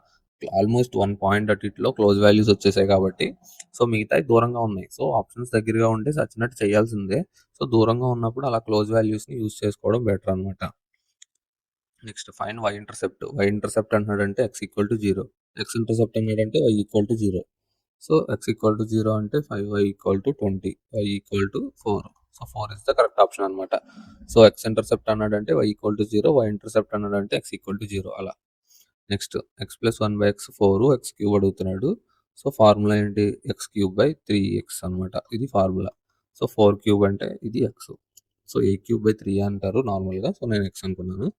ఆల్మోస్ట్ 1 పాయింట్ అటు ఇటులో క్లోజ్ వాల్యూస్ వచ్చేసాయి కాబట్టి సో మిగతాయి దూరంగా ఉన్నాయి. సో ఆప్షన్స్ దగ్గరగా ఉంటే సచ్చినట్టు చేయాల్సిందే. సో దూరంగా ఉన్నప్పుడు అలా క్లోజ్ వాల్యూస్ని యూజ్ చేసుకోవడం బెటర్ అనమాట. Next find y intercept. Y intercept అంటున్నాడంటే x equal to 0, x intercept అన్నాడంటే y equal to 0. So x equal to 0 అంటే 5y equal to 20, y equal to 4. So 4 is the correct option అనమాట. సో x ఇంటర్సెప్ట్ అన్నాడంటే y equal to 0, y intercept అన్నాడంటే x ఈక్వల్ టు 0 అలా. Next x plus 1/x 4, x cube అడుగుతున్నాడు. సో ఫార్ములా ఏంటి, x క్యూబ్ బై 3x అనమాట, ఇది ఫార్ములా. సో 4 క్యూబ్ అంటే ఇది x. So a cube by 3 అంటారు నార్మల్గా. సో నేను x అనుకున్నాను.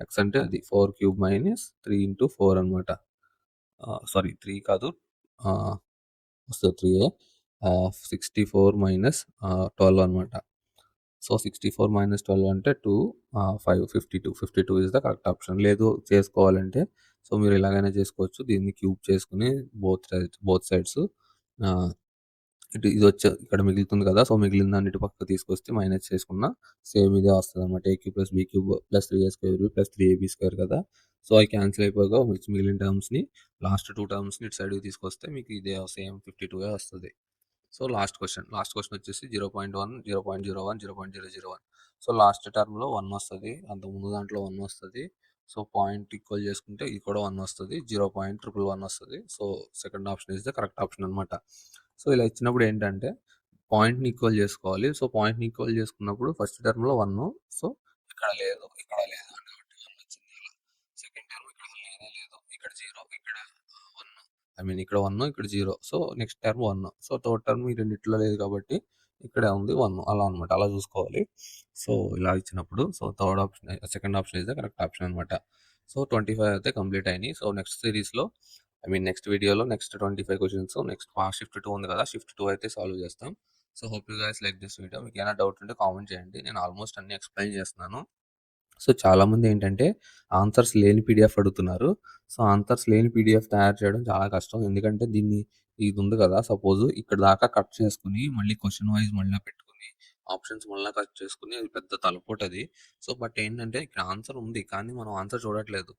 x అంటే అది 4 క్యూబ్ మైనస్ 3 ఇంటూ 4 అనమాట. సారీ 3 కాదు, వస్తుంది 3a. 64 మైనస్ 12 అనమాట. సో 64 మైనస్ 12 అంటే 2 5 52 ఇస్ ద కరెక్ట్ ఆప్షన్. లేదు చేసుకోవాలంటే సో మీరు ఇలాగైనా చేసుకోవచ్చు. దీన్ని క్యూబ్ చేసుకుని బోత్ సైడ్స్ ఇది వచ్చే ఇక్కడ మిగులుతుంది కదా. సో మిగిలిన దాన్ని ఇటు పక్క తీసుకొస్తే మైనస్ చేసుకున్న సేమ్ ఇదే వస్తుంది అనమాట. a cube plus b cube plus 3a square plus 3ab square కదా. సో అవి క్యాన్సిల్ అయిపోగా మిగిలిన టర్మ్స్ని లాస్ట్ 2 టర్మ్స్ని ఇటు సైడ్కి తీసుకొస్తే మీకు ఇదే సేమ్ 52 వస్తుంది. సో లాస్ట్ క్వశ్చన్ వచ్చేసి 0.1 0.01 0.001. సో లాస్ట్ టర్మ్లో 1 వస్తుంది, అంతకుముందు దాంట్లో 1 వస్తుంది. సో పాయింట్ ఈక్వల్ చేసుకుంటే ఇది కూడా 1 వస్తుంది, 0.111 వస్తుంది. So second option is the correct option అనమాట. సో ఇలా ఇచ్చినప్పుడు ఏంటంటే పాయింట్ని ఈక్వల్ చేసుకోవాలి. సో పాయింట్ని ఈక్వల్ చేసుకున్నప్పుడు ఫస్ట్ టర్మ్లో 1, సో ఇక్కడ లేదు అంటే 1 వచ్చింది. సెకండ్ టర్మ్ ఇక్కడ లేనే లేదు, ఇక్కడ 0, ఇక్కడ 1, ఇక్కడ 1, ఇక్కడ 0. So next term 1. So third term ఈ రెండిట్లో లేదు కాబట్టి ఇక్కడ ఉంది 1 అలా అనమాట. అలా చూసుకోవాలి. సో ఇలా ఇచ్చినప్పుడు so third option second option is the correct option అనమాట. సో 25 అయితే కంప్లీట్ అయినాయి. సో నెక్స్ట్ సిరీస్లో నెక్స్ట్ వీడియోలో నెక్స్ట్ 25 క్వశ్చన్స్ నెక్స్ట్ షిఫ్ట్ 2 ఉంది కదా, షిఫ్ట్ 2 అయితే సాల్వ్ చేస్తాం. So hope you guys like this video. మీకు ఏమైనా డౌట్ ఉంటే కామెంట్ చేయండి, నేను ఆల్మోస్ట్ అన్ని ఎక్స్ప్లెయిన్ చేస్తున్నాను. సో చాలామంది ఏంటంటే ఆన్సర్స్ లేని పీడిఎఫ్ అడుగుతున్నారు. సో ఆన్సర్స్ లేని పీడిఎఫ్ తయారు చేయడం చాలా కష్టం. ఎందుకంటే దీన్ని ఇది ఉంది కదా, సపోజ్ ఇక్కడ దాకా కట్ చేసుకుని మళ్ళీ క్వశ్చన్ వైజ్ మళ్ళీ పెట్టుకుని ఆప్షన్స్ మళ్ళీ కట్ చేసుకుని అది పెద్ద తలపోటది. సో బట్ ఏంటంటే ఇక్కడ ఆన్సర్ ఉంది కానీ మనం ఆన్సర్ చూడట్లేదు.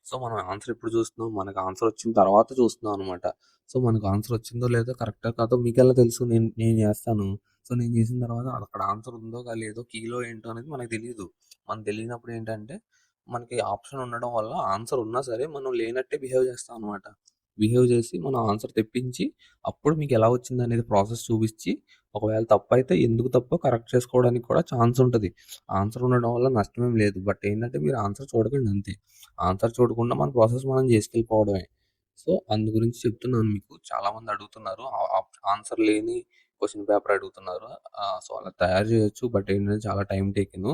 సో మనం ఆన్సర్ ఎప్పుడు చూస్తున్నాం, మనకు ఆన్సర్ వచ్చిన తర్వాత చూస్తున్నాం అనమాట. సో మనకు ఆన్సర్ వచ్చిందో లేదో కరెక్టో కాదో మీకు ఎలా తెలుసు, నేను చేస్తాను. సో నేను చేసిన తర్వాత అక్కడ ఆన్సర్ ఉందో లేదో కీలో ఏంటో అనేది మనకు తెలియదు. మనకు తెలియనప్పుడు ఏంటంటే మనకి ఆప్షన్ ఉండడం వల్ల ఆన్సర్ ఉన్నా సరే మనం లేనట్టే బిహేవ్ చేస్తాం అనమాట. బిహేవ్ చేసి మనం ఆన్సర్ తెప్పించి అప్పుడు మీకు ఎలా వచ్చింది అనేది ప్రాసెస్ చూపించి ఒకవేళ తప్పు అయితే ఎందుకు తప్పో కరెక్ట్ చేసుకోవడానికి కూడా ఛాన్స్ ఉంటుంది. ఆన్సర్ ఉండడం వల్ల నష్టమేం లేదు. బట్ ఏంటంటే మీరు ఆన్సర్ చూడకండి అంతే. ఆన్సర్ చూడకుండా మన ప్రాసెస్ మనం చేసుకెళ్ళిపోవడమే. సో అందు గురించి చెప్తున్నాను మీకు. చాలామంది అడుగుతున్నారు ఆన్సర్ లేని క్వశ్చన్ పేపర్ అడుగుతున్నారు. సో అలా తయారు చేయొచ్చు. బట్ ఏంటంటే చాలా టైం టేకింగ్.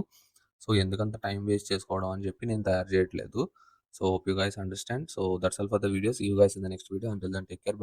సో ఎందుకంత టైం వేస్ట్ చేసుకోవడం అని చెప్పి నేను తయారు చేయట్లేదు. So hope you guys understand. So that's all for the video. See you guys in the next video. Until then take care.